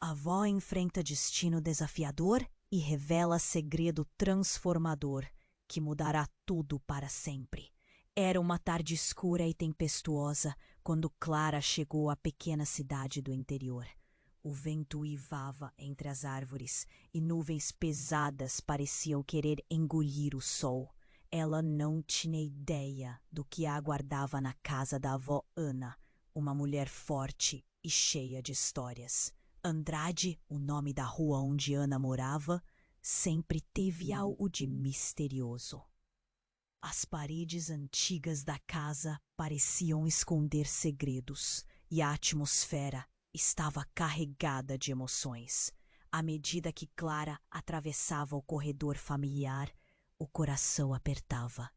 A avó enfrenta destino desafiador e revela segredo transformador que mudará tudo para sempre. Era uma tarde escura e tempestuosa quando Clara chegou à pequena cidade do interior. O vento uivava entre as árvores e nuvens pesadas pareciam querer engolir o sol. Ela não tinha ideia do que a aguardava na casa da avó Ana, uma mulher forte e cheia de histórias. Andrade, o nome da rua onde Ana morava, sempre teve algo de misterioso. As paredes antigas da casa pareciam esconder segredos e a atmosfera estava carregada de emoções. À medida que Clara atravessava o corredor familiar, o coração apertava.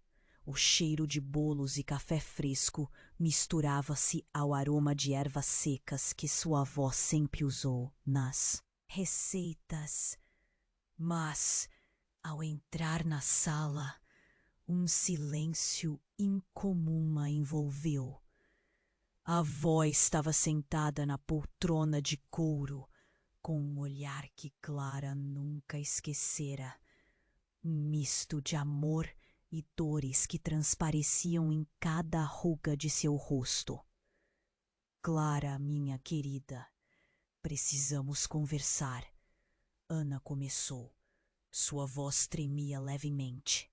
O cheiro de bolos e café fresco misturava-se ao aroma de ervas secas que sua avó sempre usou nas receitas. Mas, ao entrar na sala, um silêncio incomum a envolveu. A avó estava sentada na poltrona de couro, com um olhar que Clara nunca esquecera. Um misto de amor e dores que transpareciam em cada ruga de seu rosto. Clara, minha querida, precisamos conversar. Ana começou. Sua voz tremia levemente.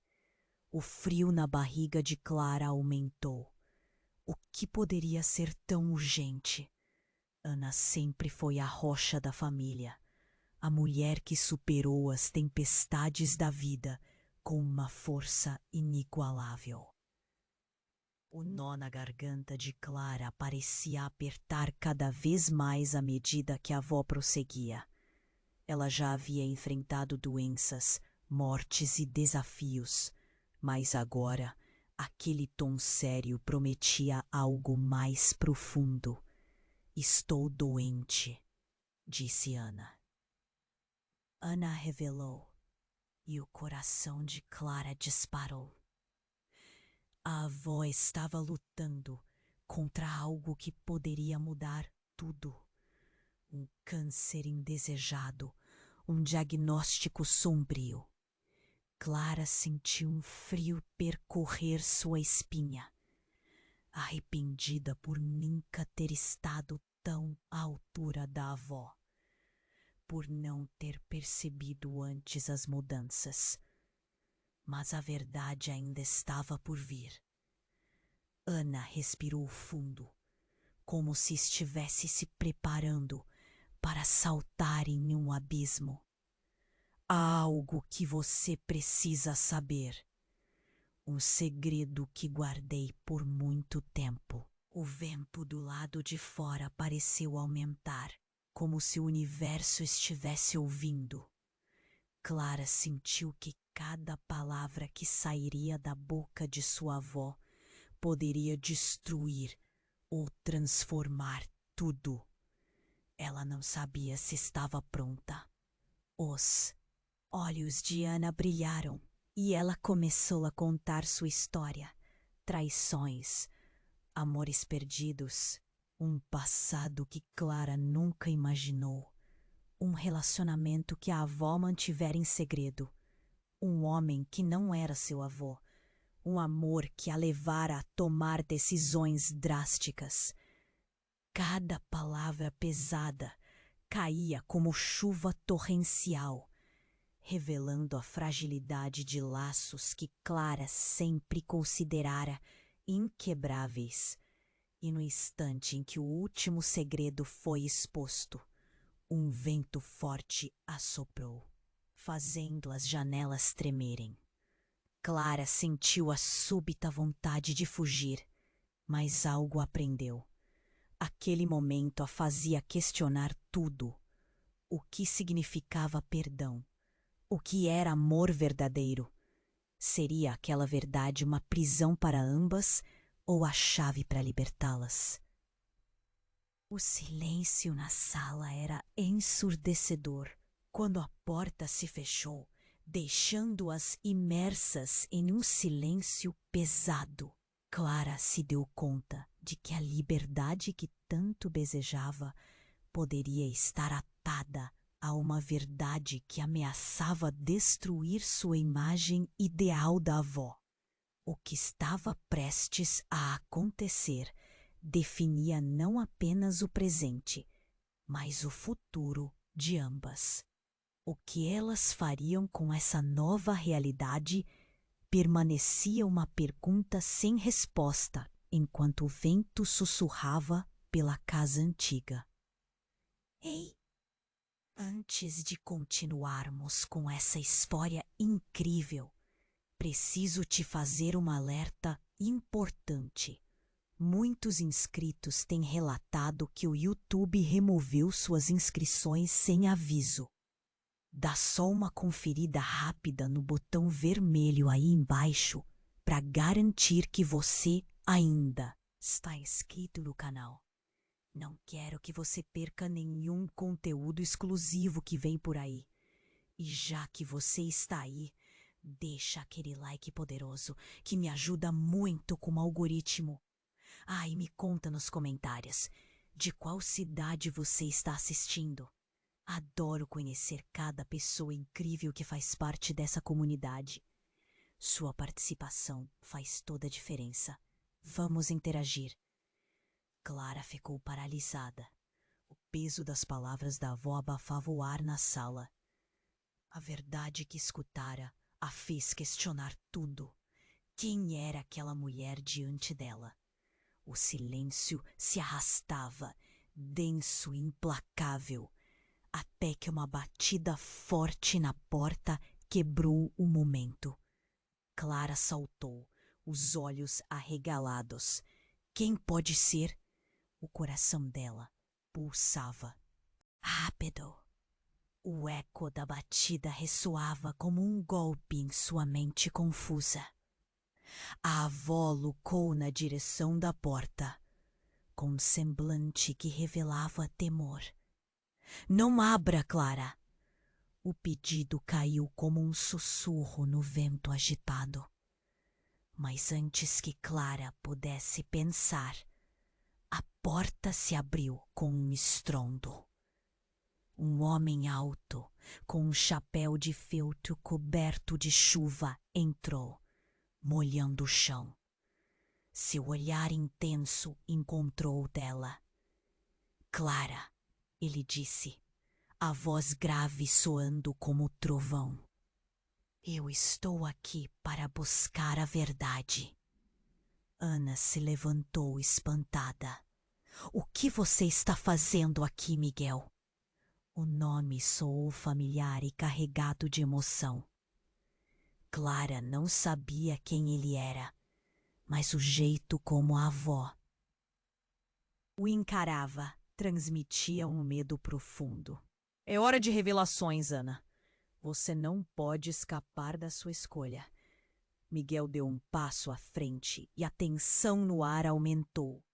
O frio na barriga de Clara aumentou. O que poderia ser tão urgente? Ana sempre foi a rocha da família, a mulher que superou as tempestades da vida com uma força inigualável. O nó na garganta de Clara parecia apertar cada vez mais à medida que a avó prosseguia. Ela já havia enfrentado doenças, mortes e desafios, mas agora aquele tom sério prometia algo mais profundo. Estou doente, disse Ana. Ana revelou, e o coração de Clara disparou. A avó estava lutando contra algo que poderia mudar tudo. Um câncer indesejado, um diagnóstico sombrio. Clara sentiu um frio percorrer sua espinha, arrependida por nunca ter estado tão à altura da avó, por não ter percebido antes as mudanças. Mas a verdade ainda estava por vir. Ana respirou fundo, como se estivesse se preparando para saltar em um abismo. Há algo que você precisa saber. Um segredo que guardei por muito tempo. O vento do lado de fora pareceu aumentar, como se o universo estivesse ouvindo. Clara sentiu que cada palavra que sairia da boca de sua avó poderia destruir ou transformar tudo. Ela não sabia se estava pronta. Os olhos de Ana brilharam e ela começou a contar sua história. Traições, amores perdidos, um passado que Clara nunca imaginou. Um relacionamento que a avó mantivera em segredo. Um homem que não era seu avô. Um amor que a levara a tomar decisões drásticas. Cada palavra pesada caía como chuva torrencial, revelando a fragilidade de laços que Clara sempre considerara inquebráveis. E no instante em que o último segredo foi exposto, um vento forte assoprou, fazendo as janelas tremerem. Clara sentiu a súbita vontade de fugir, mas algo aprendeu. Aquele momento a fazia questionar tudo. O que significava perdão? O que era amor verdadeiro? Seria aquela verdade uma prisão para ambas ou a chave para libertá-las? O silêncio na sala era ensurdecedor quando a porta se fechou, deixando-as imersas em um silêncio pesado. Clara se deu conta de que a liberdade que tanto desejava poderia estar atada a uma verdade que ameaçava destruir sua imagem ideal da avó. O que estava prestes a acontecer definia não apenas o presente, mas o futuro de ambas. O que elas fariam com essa nova realidade permanecia uma pergunta sem resposta enquanto o vento sussurrava pela casa antiga. Ei, antes de continuarmos com essa história incrível, preciso te fazer um alerta importante. Muitos inscritos têm relatado que o YouTube removeu suas inscrições sem aviso. Dá só uma conferida rápida no botão vermelho aí embaixo para garantir que você ainda está inscrito no canal. Não quero que você perca nenhum conteúdo exclusivo que vem por aí. E já que você está aí, deixa aquele like poderoso que me ajuda muito com o algoritmo. E me conta nos comentários de qual cidade você está assistindo. Adoro conhecer cada pessoa incrível que faz parte dessa comunidade. Sua participação faz toda a diferença. Vamos interagir. Clara ficou paralisada. O peso das palavras da avó abafava o ar na sala. A verdade que escutara a fez questionar tudo. Quem era aquela mulher diante dela? O silêncio se arrastava, denso e implacável, até que uma batida forte na porta quebrou o momento. Clara saltou, os olhos arregalados. Quem pode ser? O coração dela pulsava. Rápido! O eco da batida ressoava como um golpe em sua mente confusa. A avó lucou na direção da porta, com um semblante que revelava temor. Não abra, Clara! O pedido caiu como um sussurro no vento agitado. Mas antes que Clara pudesse pensar, a porta se abriu com um estrondo. Um homem alto, com um chapéu de feltro coberto de chuva, entrou, molhando o chão. Seu olhar intenso encontrou o dela. Clara, ele disse, a voz grave soando como trovão. Eu estou aqui para buscar a verdade. Ana se levantou espantada. O que você está fazendo aqui, Miguel? O nome soou familiar e carregado de emoção. Clara não sabia quem ele era, mas o jeito como a avó o encarava transmitia um medo profundo. É hora de revelações, Ana. Você não pode escapar da sua escolha. Miguel deu um passo à frente e a tensão no ar aumentou.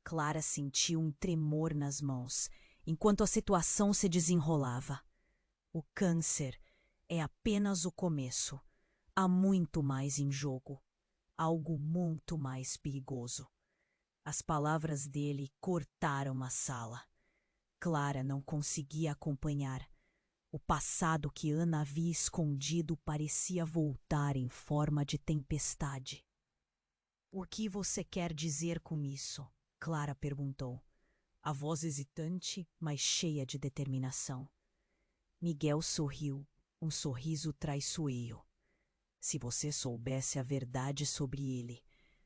Clara sentiu um tremor nas mãos, enquanto a situação se desenrolava. O câncer é apenas o começo. Há muito mais em jogo. Algo muito mais perigoso. As palavras dele cortaram a sala. Clara não conseguia acompanhar. O passado que Ana havia escondido parecia voltar em forma de tempestade. O que você quer dizer com isso? Clara perguntou, a voz hesitante, mas cheia de determinação. Miguel sorriu, um sorriso traiçoeiro. Se você soubesse a verdade sobre ele,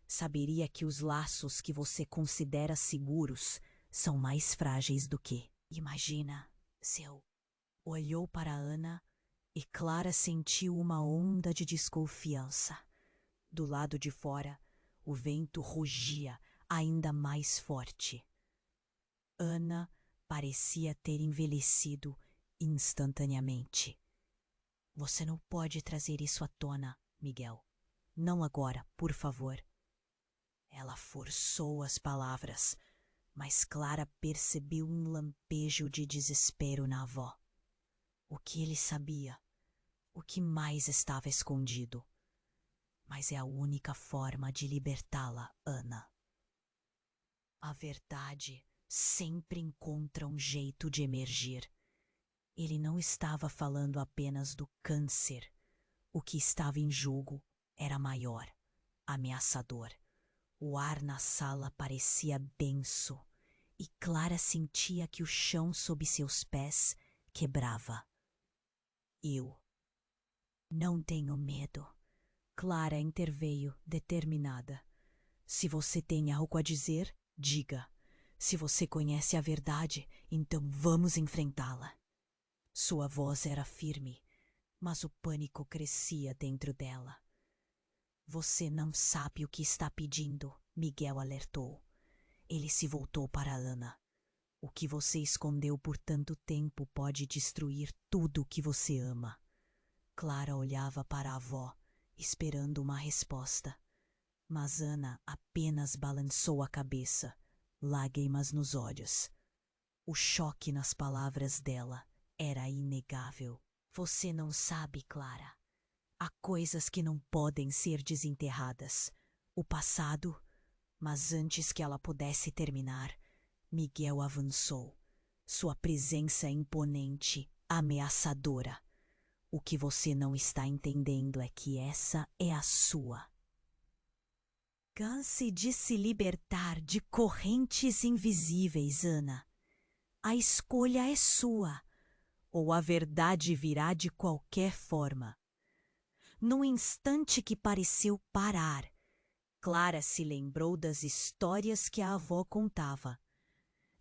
saberia que os laços que você considera seguros são mais frágeis do que. Imagina, seu. Olhou para Ana e Clara sentiu uma onda de desconfiança. Do lado de fora, o vento rugia ainda mais forte. Ana parecia ter envelhecido instantaneamente. Você não pode trazer isso à tona, Miguel. Não agora, por favor. Ela forçou as palavras, mas Clara percebeu um lampejo de desespero na avó. O que ele sabia? O que mais estava escondido? Mas é a única forma de libertá-la, Ana. A verdade sempre encontra um jeito de emergir. Ele não estava falando apenas do câncer. O que estava em jogo era maior, ameaçador. O ar na sala parecia denso e Clara sentia que o chão sob seus pés quebrava. Eu não tenho medo. Clara interveio, determinada. Se você tem algo a dizer, diga. Se você conhece a verdade, então vamos enfrentá-la. Sua voz era firme, mas o pânico crescia dentro dela. Você não sabe o que está pedindo, Miguel alertou. Ele se voltou para Ana. O que você escondeu por tanto tempo pode destruir tudo o que você ama. Clara olhava para a avó, esperando uma resposta. Mas Ana apenas balançou a cabeça, lágrimas nos olhos. O choque nas palavras dela era inegável. Você não sabe, Clara. Há coisas que não podem ser desenterradas. O passado. Mas antes que ela pudesse terminar, Miguel avançou. Sua presença imponente, ameaçadora. O que você não está entendendo é que essa é a sua. Canse de se libertar de correntes invisíveis, Ana. A escolha é sua, ou a verdade virá de qualquer forma. No instante que pareceu parar, Clara se lembrou das histórias que a avó contava.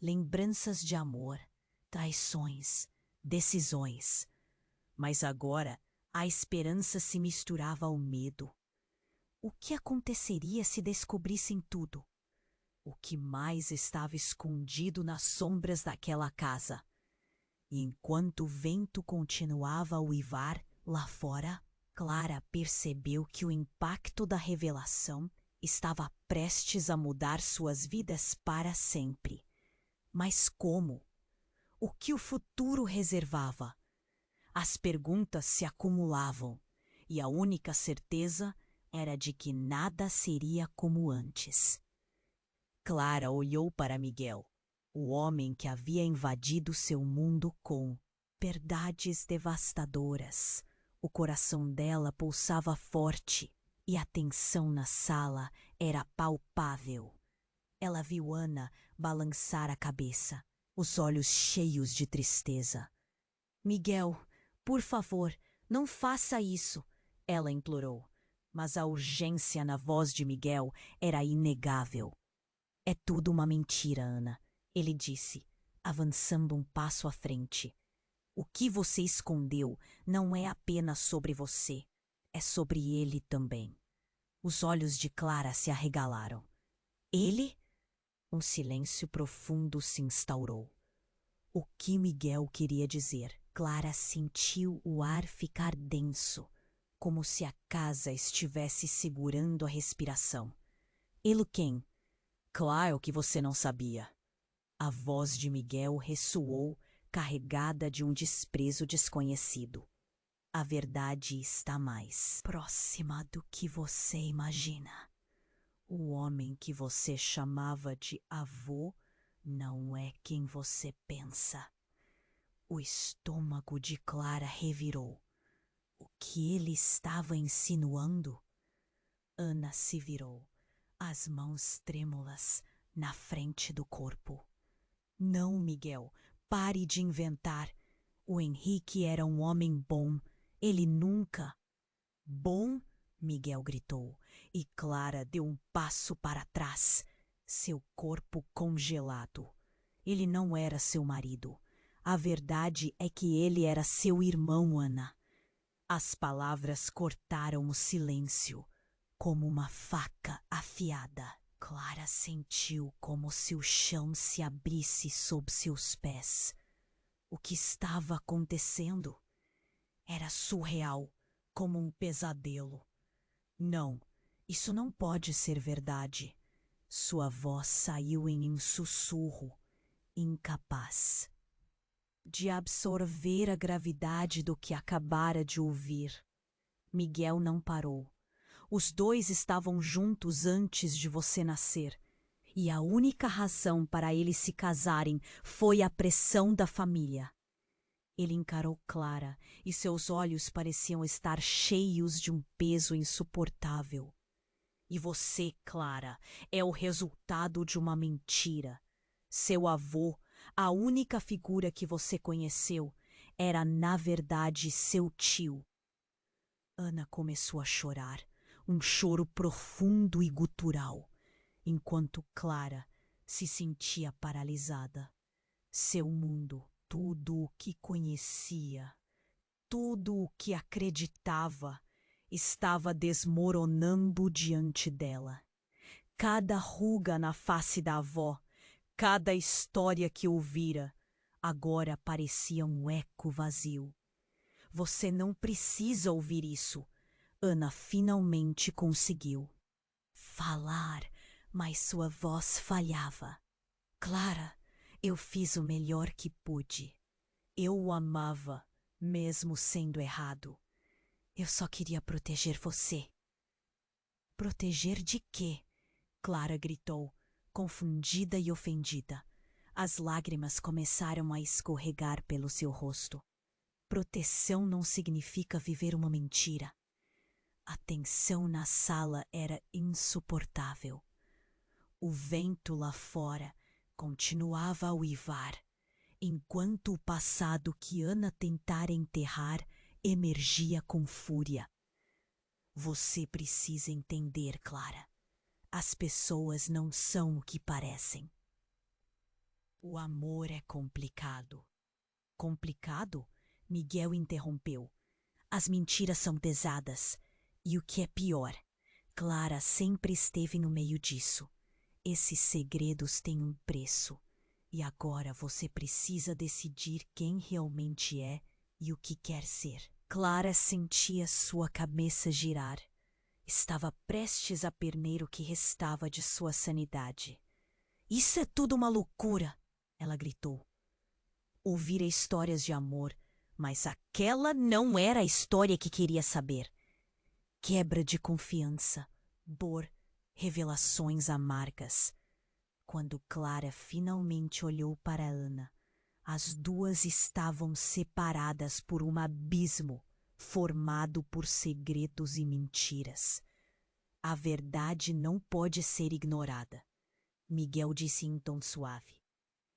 Lembranças de amor, traições, decisões. Mas agora a esperança se misturava ao medo. O que aconteceria se descobrissem tudo? O que mais estava escondido nas sombras daquela casa? E enquanto o vento continuava a uivar lá fora, Clara percebeu que o impacto da revelação estava prestes a mudar suas vidas para sempre. Mas como? O que o futuro reservava? As perguntas se acumulavam, e a única certeza era de que nada seria como antes. Clara olhou para Miguel, o homem que havia invadido seu mundo com verdades devastadoras. O coração dela pulsava forte e a tensão na sala era palpável. Ela viu Ana balançar a cabeça, os olhos cheios de tristeza. Miguel, por favor, não faça isso, ela implorou. Mas a urgência na voz de Miguel era inegável. É tudo uma mentira, Ana, ele disse, avançando um passo à frente. O que você escondeu não é apenas sobre você, é sobre ele também. Os olhos de Clara se arregalaram. Ele? Um silêncio profundo se instaurou. O que Miguel queria dizer? Clara sentiu o ar ficar denso, como se a casa estivesse segurando a respiração. Ele quem? Claro que você não sabia. A voz de Miguel ressoou, carregada de um desprezo desconhecido. A verdade está mais próxima do que você imagina. O homem que você chamava de avô não é quem você pensa. O estômago de Clara revirou. O que ele estava insinuando? Ana se virou, as mãos trêmulas na frente do corpo. Não, Miguel, pare de inventar. O Henrique era um homem bom. Ele nunca... Bom? Miguel gritou, e Clara deu um passo para trás, seu corpo congelado. Ele não era seu marido. A verdade é que ele era seu irmão, Ana. As palavras cortaram o silêncio, como uma faca afiada. Clara sentiu como se o chão se abrisse sob seus pés. O que estava acontecendo? Era surreal, como um pesadelo. Não, isso não pode ser verdade. Sua voz saiu em um sussurro, incapaz de absorver a gravidade do que acabara de ouvir. Miguel não parou. Os dois estavam juntos antes de você nascer. E a única razão para eles se casarem foi a pressão da família. Ele encarou Clara e seus olhos pareciam estar cheios de um peso insuportável. E você, Clara, é o resultado de uma mentira. Seu avô, a única figura que você conheceu, era na verdade seu tio. Ana começou a chorar, um choro profundo e gutural, enquanto Clara se sentia paralisada. Seu mundo, tudo o que conhecia, tudo o que acreditava, estava desmoronando diante dela. Cada ruga na face da avó, cada história que ouvira, agora parecia um eco vazio. Você não precisa ouvir isso. Ana finalmente conseguiu falar, mas sua voz falhava. Clara, eu fiz o melhor que pude. Eu o amava, mesmo sendo errado. Eu só queria proteger você. Proteger de quê? Clara gritou, confundida e ofendida. As lágrimas começaram a escorregar pelo seu rosto. Proteção não significa viver uma mentira. A tensão na sala era insuportável. O vento lá fora continuava a uivar, enquanto o passado que Ana tentara enterrar emergia com fúria. Você precisa entender, Clara. As pessoas não são o que parecem. O amor é complicado. Complicado? Miguel interrompeu. As mentiras são pesadas. E o que é pior, Clara sempre esteve no meio disso. Esses segredos têm um preço. E agora você precisa decidir quem realmente é e o que quer ser. Clara sentia sua cabeça girar. Estava prestes a perder o que restava de sua sanidade. Isso é tudo uma loucura! Ela gritou. Ouvira histórias de amor, mas aquela não era a história que queria saber. Quebra de confiança, dor, revelações amargas. Quando Clara finalmente olhou para Ana, as duas estavam separadas por um abismo formado por segredos e mentiras. A verdade não pode ser ignorada, Miguel disse em tom suave.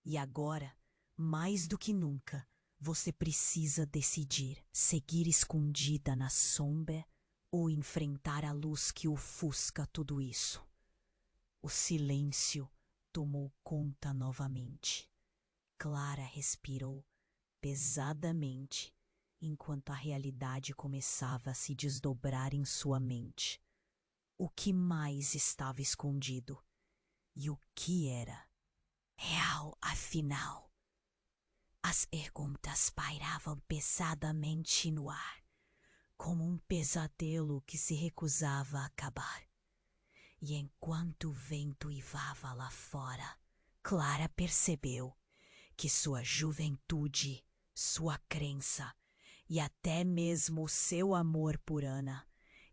E agora, mais do que nunca, você precisa decidir: seguir escondida na sombra ou enfrentar a luz que ofusca tudo isso. O silêncio tomou conta novamente. Clara respirou pesadamente enquanto a realidade começava a se desdobrar em sua mente. O que mais estava escondido? E o que era real, afinal? As perguntas pairavam pesadamente no ar, como um pesadelo que se recusava a acabar. E enquanto o vento uivava lá fora, Clara percebeu que sua juventude, sua crença e até mesmo o seu amor por Ana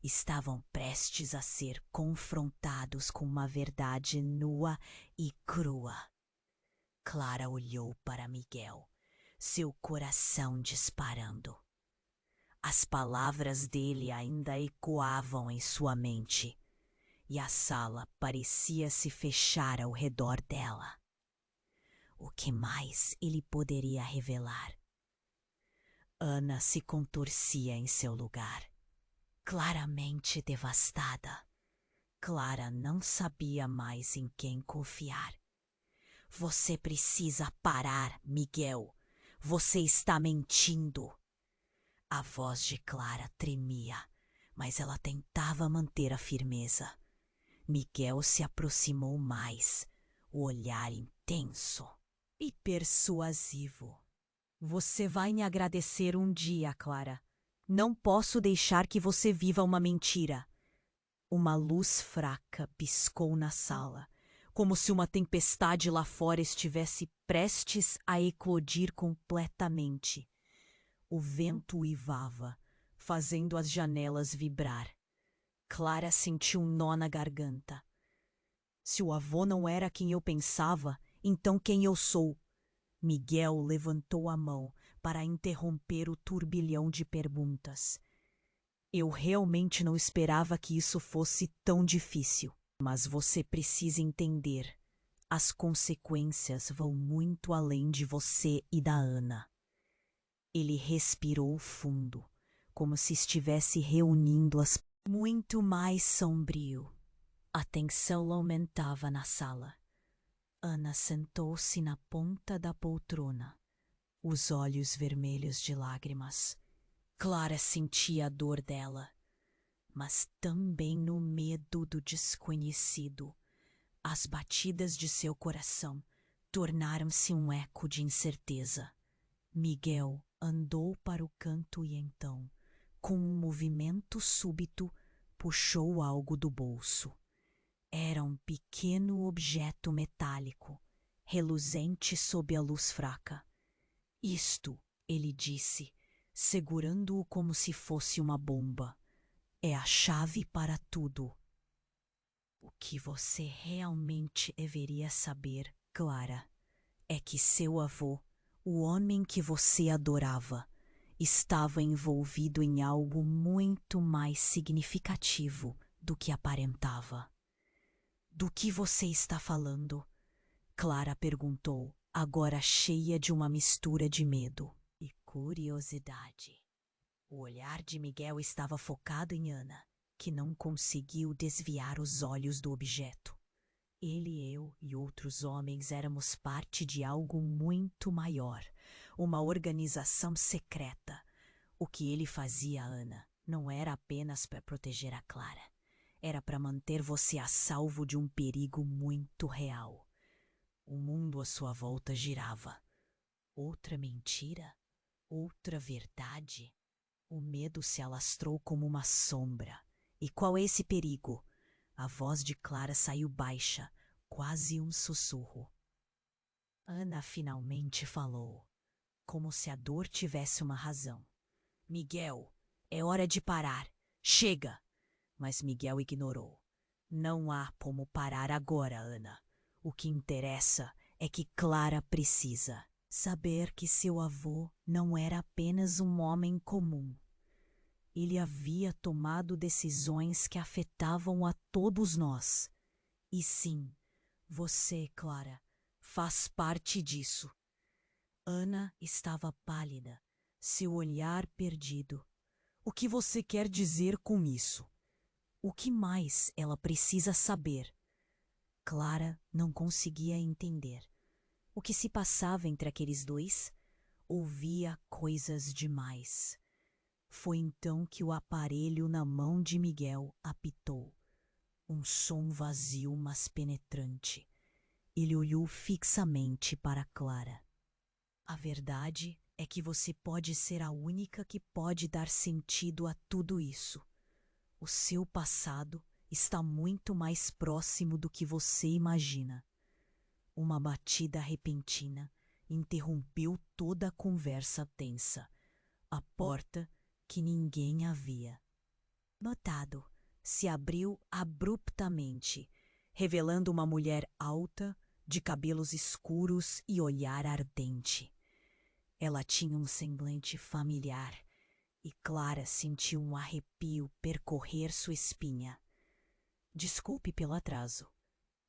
estavam prestes a ser confrontados com uma verdade nua e crua. Clara olhou para Miguel, seu coração disparando. As palavras dele ainda ecoavam em sua mente, e a sala parecia se fechar ao redor dela. O que mais ele poderia revelar? Ana se contorcia em seu lugar, claramente devastada. Clara não sabia mais em quem confiar. Você precisa parar, Miguel. Você está mentindo. A voz de Clara tremia, mas ela tentava manter a firmeza. Miguel se aproximou mais, o olhar intenso e persuasivo. Você vai me agradecer um dia, Clara. Não posso deixar que você viva uma mentira. Uma luz fraca piscou na sala, como se uma tempestade lá fora estivesse prestes a eclodir completamente. O vento uivava, fazendo as janelas vibrar. Clara sentiu um nó na garganta. Se o avô não era quem eu pensava, então quem eu sou? Miguel levantou a mão para interromper o turbilhão de perguntas. Eu realmente não esperava que isso fosse tão difícil. Mas você precisa entender. As consequências vão muito além de você e da Ana. Ele respirou fundo, como se estivesse reunindo-as. Muito mais sombrio. A tensão aumentava na sala. Ana sentou-se na ponta da poltrona, os olhos vermelhos de lágrimas. Clara sentia a dor dela, mas também no medo do desconhecido. As batidas de seu coração tornaram-se um eco de incerteza. Miguel andou para o canto e então, com um movimento súbito, puxou algo do bolso. Era um pequeno objeto metálico, reluzente sob a luz fraca. Isto, ele disse, segurando-o como se fosse uma bomba, é a chave para tudo. O que você realmente deveria saber, Clara, é que seu avô, o homem que você adorava, estava envolvido em algo muito mais significativo do que aparentava. Do que você está falando? Clara perguntou, agora cheia de uma mistura de medo e curiosidade. O olhar de Miguel estava focado em Ana, que não conseguiu desviar os olhos do objeto. Ele, eu e outros homens éramos parte de algo muito maior, uma organização secreta. O que ele fazia, Ana, não era apenas para proteger a Clara. Era para manter você a salvo de um perigo muito real. O mundo à sua volta girava. Outra mentira? Outra verdade? O medo se alastrou como uma sombra. E qual é esse perigo? A voz de Clara saiu baixa, quase um sussurro. Ana finalmente falou, como se a dor tivesse uma razão. Miguel, é hora de parar. Chega! Mas Miguel ignorou. Não há como parar agora, Ana. O que interessa é que Clara precisa saber que seu avô não era apenas um homem comum. Ele havia tomado decisões que afetavam a todos nós. E sim, você, Clara, faz parte disso. Ana estava pálida, seu olhar perdido. O que você quer dizer com isso? O que mais ela precisa saber? Clara não conseguia entender. O que se passava entre aqueles dois? Ouvia coisas demais. Foi então que o aparelho na mão de Miguel apitou. Um som vazio, mas penetrante. Ele olhou fixamente para Clara. A verdade é que você pode ser a única que pode dar sentido a tudo isso. O seu passado está muito mais próximo do que você imagina. Uma batida repentina interrompeu toda a conversa tensa. A porta que ninguém havia notado se abriu abruptamente, revelando uma mulher alta, de cabelos escuros e olhar ardente. Ela tinha um semblante familiar e Clara sentiu um arrepio percorrer sua espinha. Desculpe pelo atraso,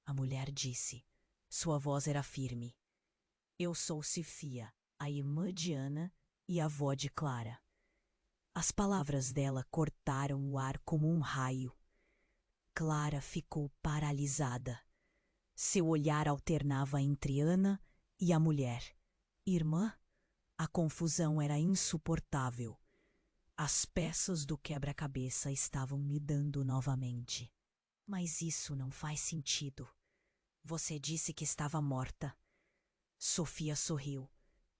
a mulher disse. Sua voz era firme. Eu sou Sofia, a irmã de Ana e avó de Clara. As palavras dela cortaram o ar como um raio. Clara ficou paralisada. Seu olhar alternava entre Ana e a mulher. Irmã? A confusão era insuportável. As peças do quebra-cabeça estavam me dando novamente. Mas isso não faz sentido. Você disse que estava morta. Sofia sorriu,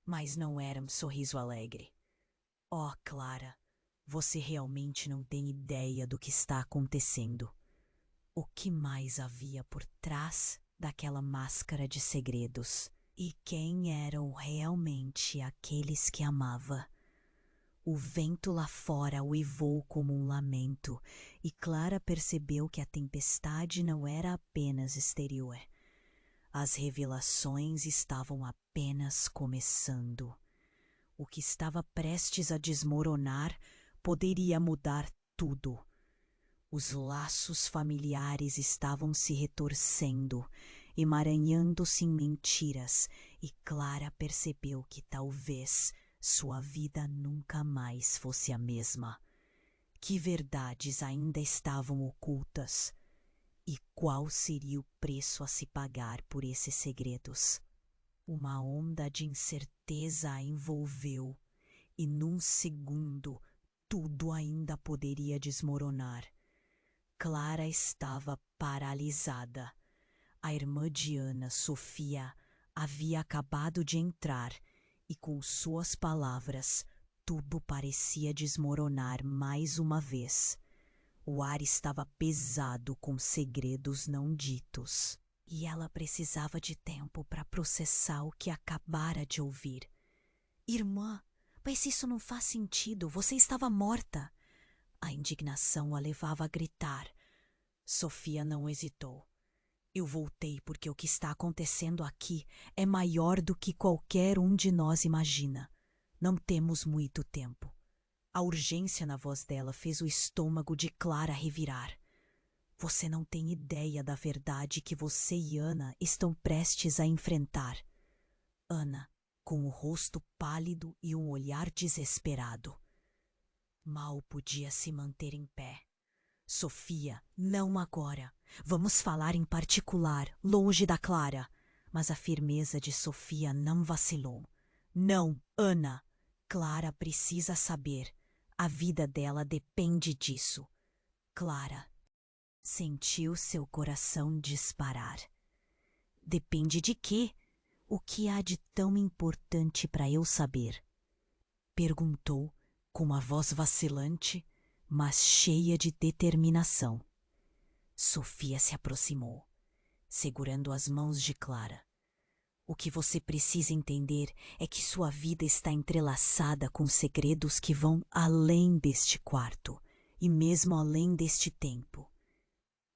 mas não era um sorriso alegre. Oh, Clara, você realmente não tem ideia do que está acontecendo. O que mais havia por trás daquela máscara de segredos? E quem eram realmente aqueles que amava? O vento lá fora uivou como um lamento, e Clara percebeu que a tempestade não era apenas exterior. As revelações estavam apenas começando. O que estava prestes a desmoronar poderia mudar tudo. Os laços familiares estavam se retorcendo, emaranhando-se em mentiras, e Clara percebeu que talvez sua vida nunca mais fosse a mesma. Que verdades ainda estavam ocultas? E qual seria o preço a se pagar por esses segredos? Uma onda de incerteza a envolveu, e num segundo tudo ainda poderia desmoronar. Clara estava paralisada. A irmã de Ana, Sofia, havia acabado de entrar e, com suas palavras, tudo parecia desmoronar mais uma vez. O ar estava pesado com segredos não ditos, e ela precisava de tempo para processar o que acabara de ouvir. Irmã, mas isso não faz sentido, você estava morta. A indignação a levava a gritar. Sofia não hesitou. Eu voltei porque o que está acontecendo aqui é maior do que qualquer um de nós imagina. Não temos muito tempo. A urgência na voz dela fez o estômago de Clara revirar. Você não tem ideia da verdade que você e Ana estão prestes a enfrentar. Ana, com o rosto pálido e um olhar desesperado. Mal podia se manter em pé. Sofia, não agora. Vamos falar em particular, longe da Clara. Mas a firmeza de Sofia não vacilou. Não, Ana. Clara precisa saber. A vida dela depende disso. Clara sentiu seu coração disparar. Depende de quê? O que há de tão importante para eu saber? Perguntou com uma voz vacilante, mas cheia de determinação. Sofia se aproximou, segurando as mãos de Clara. O que você precisa entender é que sua vida está entrelaçada com segredos que vão além deste quarto e mesmo além deste tempo.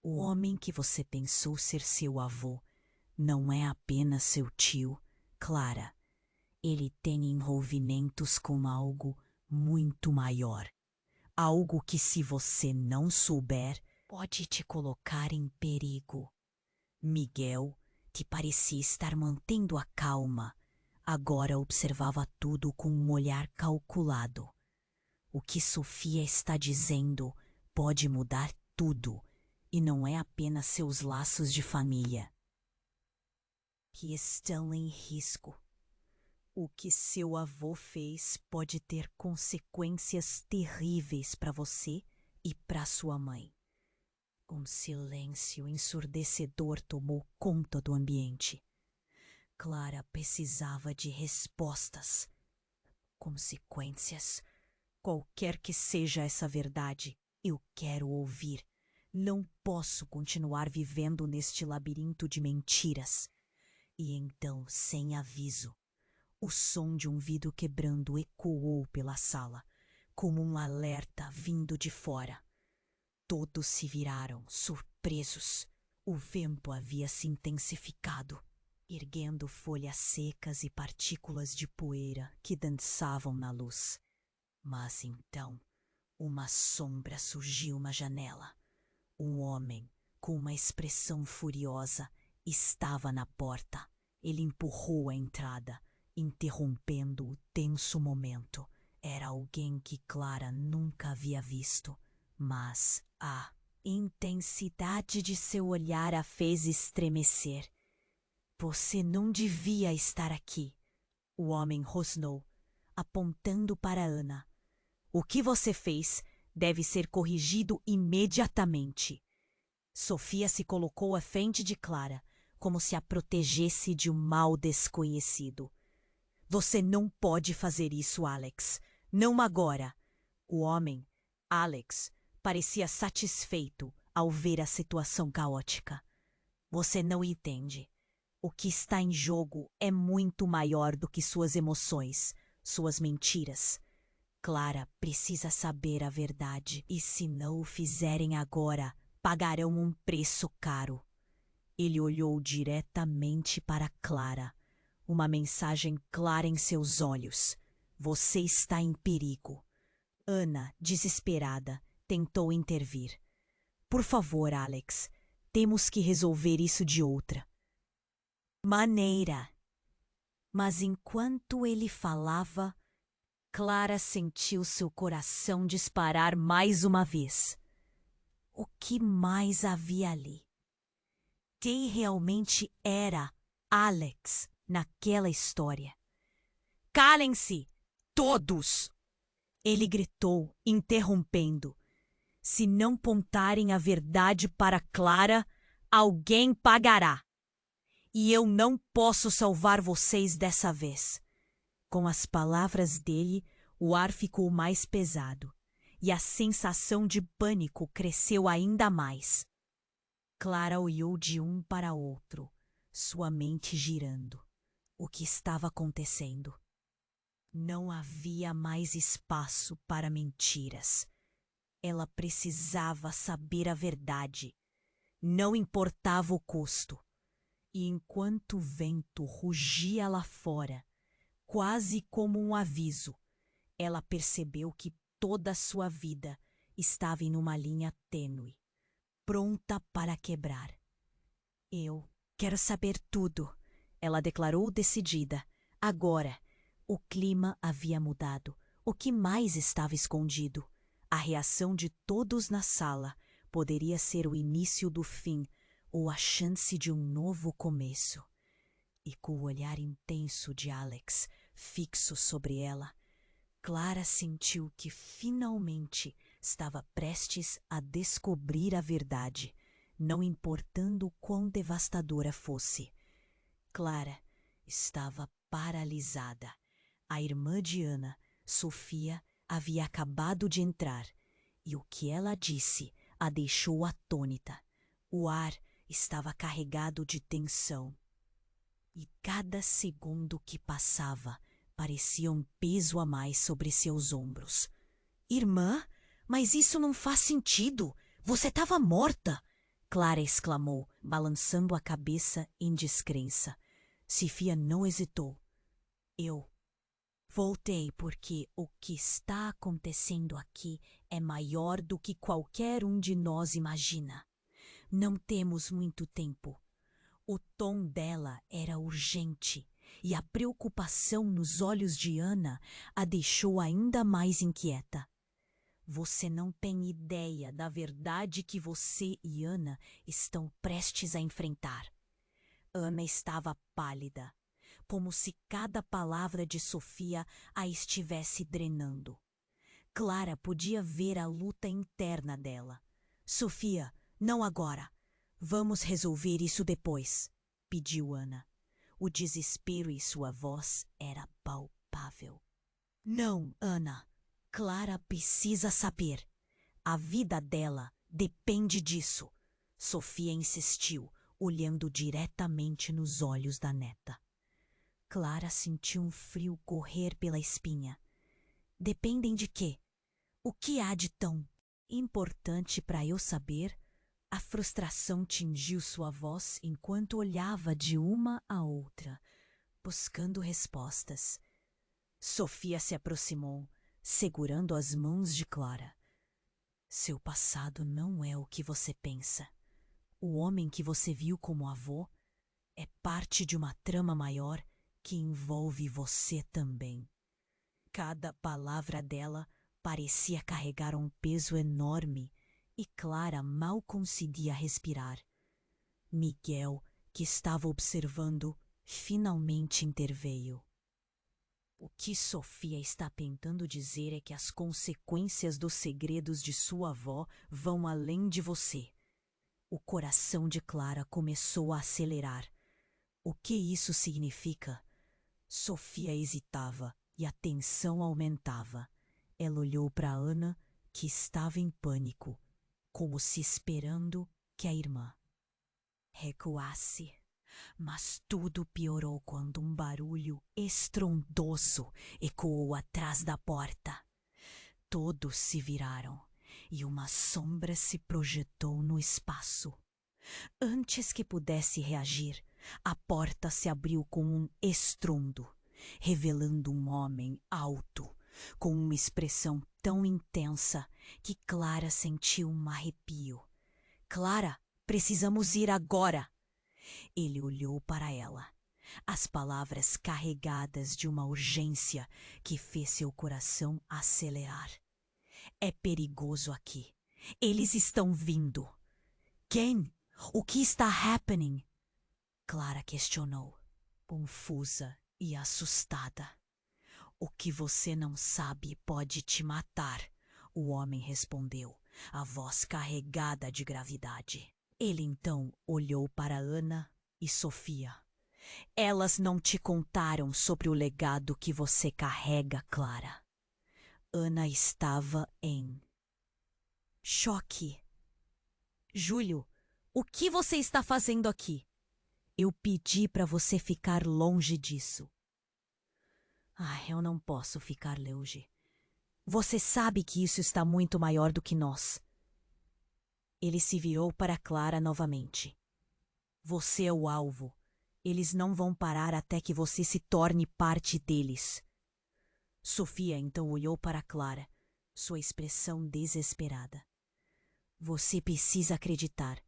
O homem que você pensou ser seu avô não é apenas seu tio, Clara. Ele tem envolvimentos com algo muito maior. Algo que, se você não souber, pode te colocar em perigo. Miguel, que parecia estar mantendo a calma, agora observava tudo com um olhar calculado. O que Sofia está dizendo pode mudar tudo, e não é apenas seus laços de família que estão em risco. O que seu avô fez pode ter consequências terríveis para você e para sua mãe. Um silêncio ensurdecedor tomou conta do ambiente. Clara precisava de respostas. Consequências. Qualquer que seja essa verdade, eu quero ouvir. Não posso continuar vivendo neste labirinto de mentiras. E então, sem aviso, o som de um vidro quebrando ecoou pela sala, como um alerta vindo de fora. Todos se viraram, surpresos. O vento havia se intensificado, erguendo folhas secas e partículas de poeira que dançavam na luz. Mas então, uma sombra surgiu na janela. Um homem, com uma expressão furiosa, estava na porta. Ele empurrou a entrada, interrompendo o tenso momento. Era alguém que Clara nunca havia visto, mas a intensidade de seu olhar a fez estremecer. Você não devia estar aqui, o homem rosnou, apontando para Ana. O que você fez deve ser corrigido imediatamente. Sofia se colocou à frente de Clara, como se a protegesse de um mal desconhecido. Você não pode fazer isso, Alex. Não agora. O homem, Alex, parecia satisfeito ao ver a situação caótica. Você não entende. O que está em jogo é muito maior do que suas emoções, suas mentiras. Clara precisa saber a verdade, e se não o fizerem agora, pagarão um preço caro. Ele olhou diretamente para Clara, uma mensagem clara em seus olhos. Você está em perigo. Ana, desesperada, tentou intervir. Por favor, Alex, temos que resolver isso de outra maneira. Mas enquanto ele falava, Clara sentiu seu coração disparar mais uma vez. O que mais havia ali? Quem realmente era Alex naquela história? Calem-se, todos! Ele gritou, interrompendo. Se não contarem a verdade para Clara, alguém pagará. E eu não posso salvar vocês dessa vez. Com as palavras dele, o ar ficou mais pesado, e a sensação de pânico cresceu ainda mais. Clara olhou de um para outro, sua mente girando. O que estava acontecendo? Não havia mais espaço para mentiras. Ela precisava saber a verdade. Não importava o custo. E enquanto o vento rugia lá fora, quase como um aviso, ela percebeu que toda a sua vida estava em uma linha tênue, pronta para quebrar. Eu quero saber tudo, ela declarou decidida. Agora, o clima havia mudado. O que mais estava escondido? A reação de todos na sala poderia ser o início do fim ou a chance de um novo começo. E com o olhar intenso de Alex fixo sobre ela, Clara sentiu que finalmente estava prestes a descobrir a verdade, não importando o quão devastadora fosse. Clara estava paralisada. A irmã de Ana, Sofia, havia acabado de entrar, e o que ela disse a deixou atônita. O ar estava carregado de tensão. E cada segundo que passava parecia um peso a mais sobre seus ombros. Irmã, mas isso não faz sentido. Você estava morta! Clara exclamou, balançando a cabeça em descrença. Sofia não hesitou. Eu voltei porque o que está acontecendo aqui é maior do que qualquer um de nós imagina. Não temos muito tempo. O tom dela era urgente, e a preocupação nos olhos de Ana a deixou ainda mais inquieta. Você não tem ideia da verdade que você e Ana estão prestes a enfrentar. Ana estava pálida, como se cada palavra de Sofia a estivesse drenando. Clara podia ver a luta interna dela. Sofia, não agora. Vamos resolver isso depois, pediu Ana. O desespero em sua voz era palpável. Não, Ana. Clara precisa saber. A vida dela depende disso. Sofia insistiu, olhando diretamente nos olhos da neta. Clara sentiu um frio correr pela espinha. Dependem de quê? O que há de tão importante para eu saber? A frustração tingiu sua voz enquanto olhava de uma a outra, buscando respostas. Sofia se aproximou, segurando as mãos de Clara. Seu passado não é o que você pensa. O homem que você viu como avô é parte de uma trama maior que envolve você também. Cada palavra dela parecia carregar um peso enorme e Clara mal conseguia respirar. Miguel, que estava observando, finalmente interveio. O que Sofia está tentando dizer é que as consequências dos segredos de sua avó vão além de você. O coração de Clara começou a acelerar. O que isso significa? Sofia hesitava e a tensão aumentava. Ela olhou para Ana, que estava em pânico, como se esperando que a irmã recuasse. Mas tudo piorou quando um barulho estrondoso ecoou atrás da porta. Todos se viraram e uma sombra se projetou no espaço. Antes que pudesse reagir, a porta se abriu com um estrondo, revelando um homem alto, com uma expressão tão intensa que Clara sentiu um arrepio. Clara, precisamos ir agora! Ele olhou para ela, as palavras carregadas de uma urgência que fez seu coração acelerar. É perigoso aqui. Eles estão vindo. Quem? O que está happening? Clara questionou, confusa e assustada. O que você não sabe pode te matar, o homem respondeu, a voz carregada de gravidade. Ele então olhou para Ana e Sofia. Elas não te contaram sobre o legado que você carrega, Clara. Ana estava em choque. Júlio, o que você está fazendo aqui? Eu pedi para você ficar longe disso. Eu não posso ficar longe. Você sabe que isso está muito maior do que nós. Ele se virou para Clara novamente. Você é o alvo. Eles não vão parar até que você se torne parte deles. Sofia então olhou para Clara, sua expressão desesperada. Você precisa acreditar.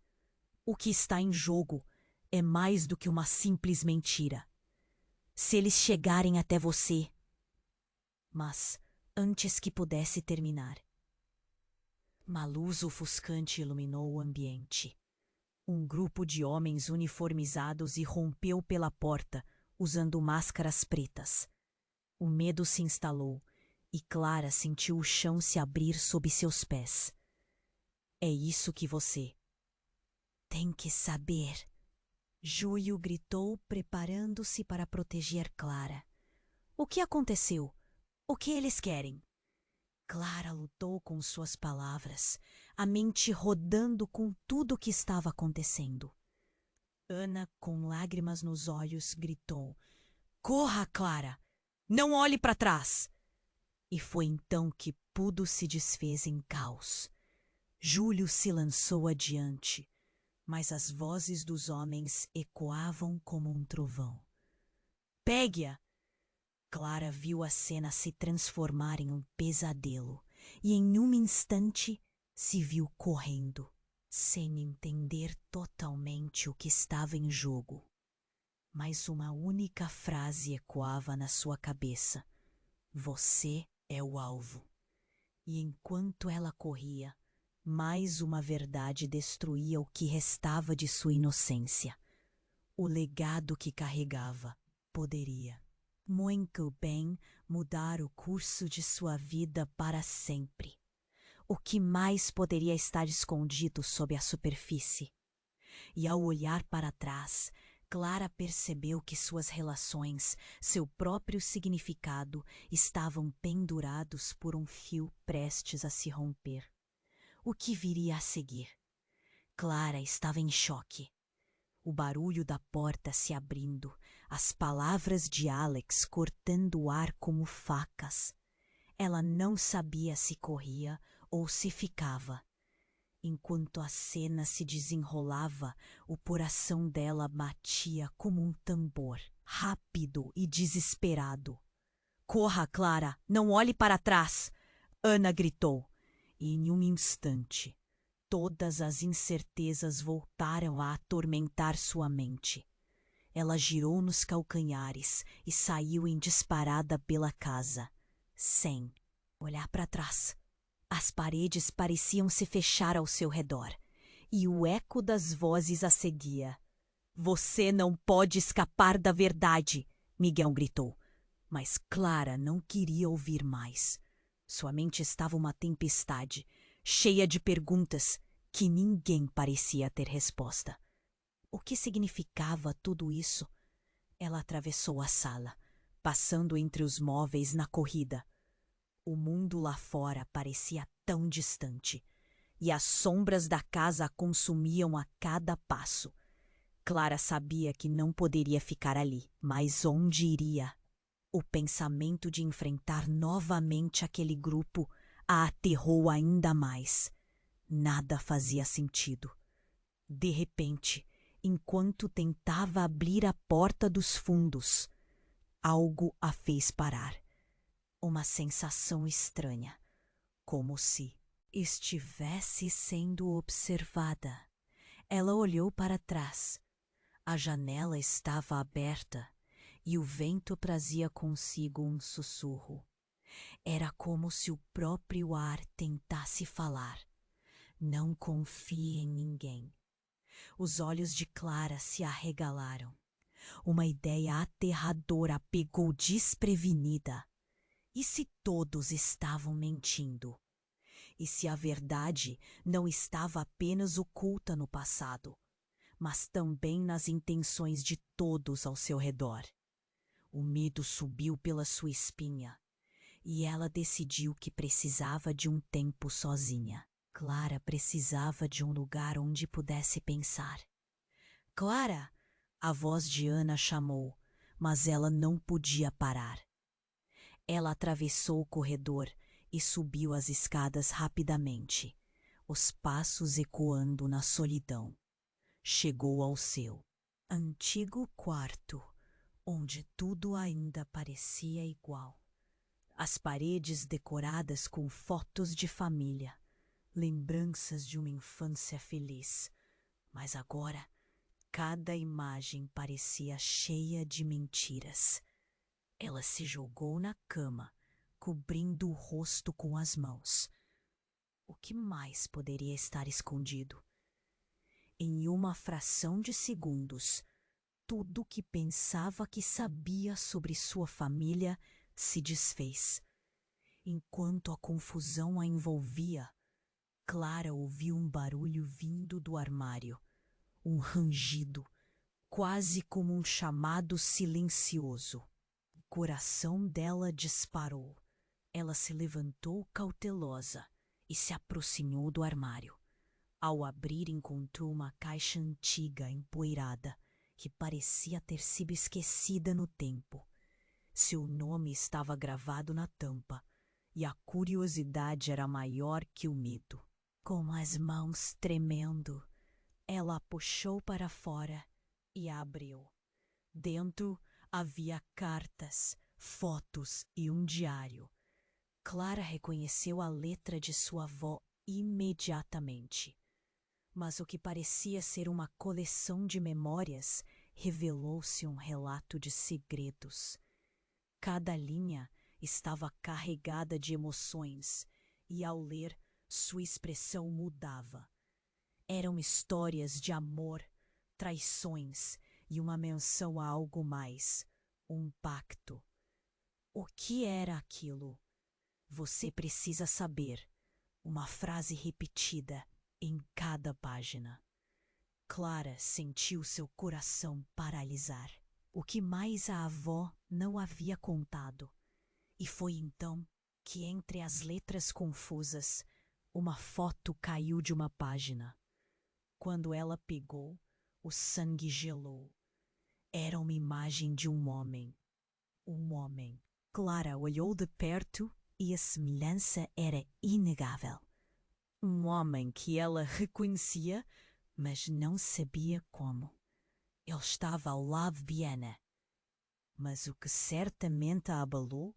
O que está em jogo é mais do que uma simples mentira. Se eles chegarem até você... Mas, antes que pudesse terminar, uma luz ofuscante iluminou o ambiente. Um grupo de homens uniformizados irrompeu pela porta, usando máscaras pretas. O medo se instalou e Clara sentiu o chão se abrir sob seus pés. É isso que você tem que saber. Júlio gritou, preparando-se para proteger Clara. O que aconteceu? O que eles querem? Clara lutou com suas palavras, a mente rodando com tudo o que estava acontecendo. Ana, com lágrimas nos olhos, gritou: Corra, Clara! Não olhe para trás! E foi então que tudo se desfez em caos. Júlio se lançou adiante, mas as vozes dos homens ecoavam como um trovão. Pegue-a! Clara viu a cena se transformar em um pesadelo e em um instante se viu correndo, sem entender totalmente o que estava em jogo. Mas uma única frase ecoava na sua cabeça: Você é o alvo. E enquanto ela corria, mais uma verdade destruía o que restava de sua inocência. O legado que carregava poderia muito bem mudar o curso de sua vida para sempre. O que mais poderia estar escondido sob a superfície? E ao olhar para trás, Clara percebeu que suas relações, seu próprio significado, estavam pendurados por um fio prestes a se romper. O que viria a seguir? Clara estava em choque. O barulho da porta se abrindo, as palavras de Alex cortando o ar como facas. Ela não sabia se corria ou se ficava. Enquanto a cena se desenrolava, o coração dela batia como um tambor, rápido e desesperado. Corra, Clara, não olhe para trás! Ana gritou. E em um instante, todas as incertezas voltaram a atormentar sua mente. Ela girou nos calcanhares e saiu em disparada pela casa, sem olhar para trás. As paredes pareciam se fechar ao seu redor, e o eco das vozes a seguia. Você não pode escapar da verdade, Miguel gritou. Mas Clara não queria ouvir mais. Sua mente estava uma tempestade, cheia de perguntas que ninguém parecia ter resposta. O que significava tudo isso? Ela atravessou a sala, passando entre os móveis na corrida. O mundo lá fora parecia tão distante, e as sombras da casa a consumiam a cada passo. Clara sabia que não poderia ficar ali, mas onde iria? O pensamento de enfrentar novamente aquele grupo a aterrou ainda mais. Nada fazia sentido. De repente, enquanto tentava abrir a porta dos fundos, algo a fez parar. Uma sensação estranha, como se estivesse sendo observada. Ela olhou para trás. A janela estava aberta e o vento trazia consigo um sussurro. Era como se o próprio ar tentasse falar. Não confie em ninguém. Os olhos de Clara se arregalaram. Uma ideia aterradora a pegou desprevenida. E se todos estavam mentindo? E se a verdade não estava apenas oculta no passado, mas também nas intenções de todos ao seu redor? O medo subiu pela sua espinha e ela decidiu que precisava de um tempo sozinha. Clara precisava de um lugar onde pudesse pensar. Clara! A voz de Ana chamou, mas ela não podia parar. Ela atravessou o corredor e subiu as escadas rapidamente, os passos ecoando na solidão. Chegou ao seu antigo quarto, onde tudo ainda parecia igual. As paredes decoradas com fotos de família, lembranças de uma infância feliz. Mas agora, cada imagem parecia cheia de mentiras. Ela se jogou na cama, cobrindo o rosto com as mãos. O que mais poderia estar escondido? Em uma fração de segundos, tudo o que pensava que sabia sobre sua família se desfez. Enquanto a confusão a envolvia, Clara ouviu um barulho vindo do armário, um rangido, quase como um chamado silencioso. O coração dela disparou. Ela se levantou cautelosa e se aproximou do armário. Ao abrir, encontrou uma caixa antiga, empoeirada, que parecia ter sido esquecida no tempo. Seu nome estava gravado na tampa, e a curiosidade era maior que o medo. Com as mãos tremendo, ela a puxou para fora e a abriu. Dentro havia cartas, fotos e um diário. Clara reconheceu a letra de sua avó imediatamente. Mas o que parecia ser uma coleção de memórias revelou-se um relato de segredos. Cada linha estava carregada de emoções e, ao ler, sua expressão mudava. Eram histórias de amor, traições e uma menção a algo mais, um pacto. O que era aquilo? Você precisa saber. Uma frase repetida em cada página. Clara sentiu seu coração paralisar. O que mais a avó não havia contado. E foi então que, entre as letras confusas, uma foto caiu de uma página. Quando ela pegou, o sangue gelou. Era uma imagem de um homem. Um homem. Clara olhou de perto e a semelhança era inegável. Um homem que ela reconhecia, mas não sabia como. Ele estava ao lado de Ana. Mas o que certamente a abalou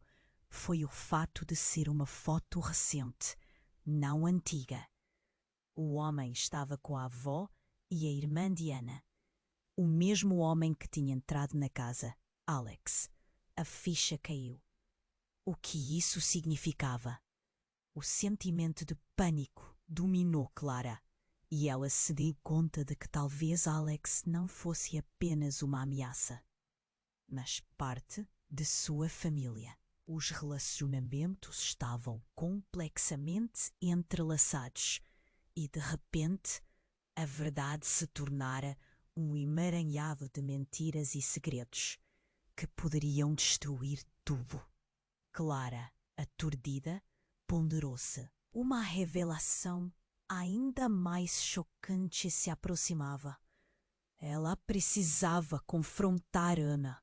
foi o fato de ser uma foto recente, não antiga. O homem estava com a avó e a irmã de Ana. O mesmo homem que tinha entrado na casa, Alex. A ficha caiu. O que isso significava? O sentimento de pânico dominou Clara e ela se deu conta de que talvez Alex não fosse apenas uma ameaça, mas parte de sua família. Os relacionamentos estavam complexamente entrelaçados e, de repente, a verdade se tornara um emaranhado de mentiras e segredos que poderiam destruir tudo. Clara, aturdida, ponderou-se. Uma revelação ainda mais chocante se aproximava. Ela precisava confrontar Ana.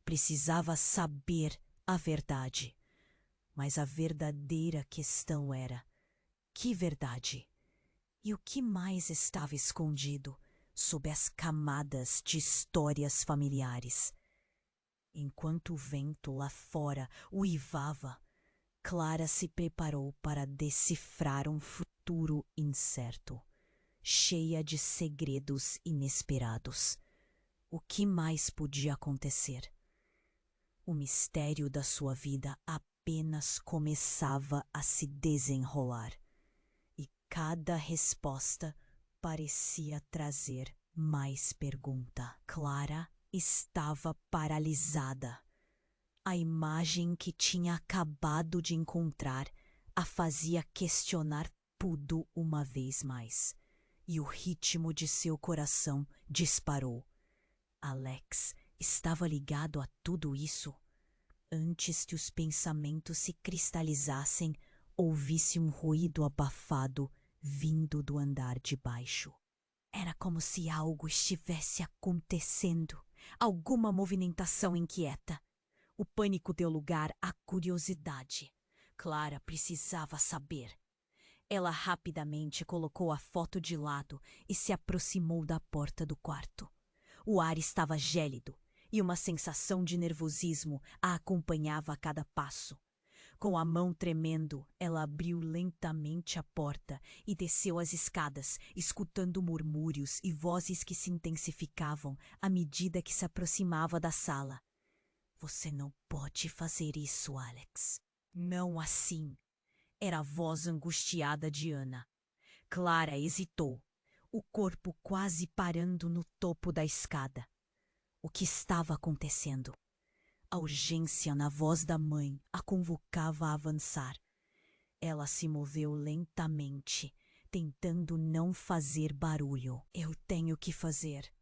Precisava saber a verdade. Mas a verdadeira questão era: que verdade? E o que mais estava escondido sob as camadas de histórias familiares? Enquanto o vento lá fora uivava, Clara se preparou para decifrar um futuro incerto, cheia de segredos inesperados. O que mais podia acontecer? O mistério da sua vida apenas começava a se desenrolar, e cada resposta parecia trazer mais pergunta. Clara estava paralisada. A imagem que tinha acabado de encontrar a fazia questionar tudo uma vez mais, e o ritmo de seu coração disparou. Alex estava ligado a tudo isso? Antes que os pensamentos se cristalizassem, ouvisse um ruído abafado vindo do andar de baixo. Era como se algo estivesse acontecendo, alguma movimentação inquieta. O pânico deu lugar à curiosidade. Clara precisava saber. Ela rapidamente colocou a foto de lado e se aproximou da porta do quarto. O ar estava gélido e uma sensação de nervosismo a acompanhava a cada passo. Com a mão tremendo, ela abriu lentamente a porta e desceu as escadas, escutando murmúrios e vozes que se intensificavam à medida que se aproximava da sala. Você não pode fazer isso, Alex. Não assim. Era a voz angustiada de Ana. Clara hesitou, o corpo quase parando no topo da escada. O que estava acontecendo? A urgência na voz da mãe a convocava a avançar. Ela se moveu lentamente, tentando não fazer barulho. Eu tenho que fazer.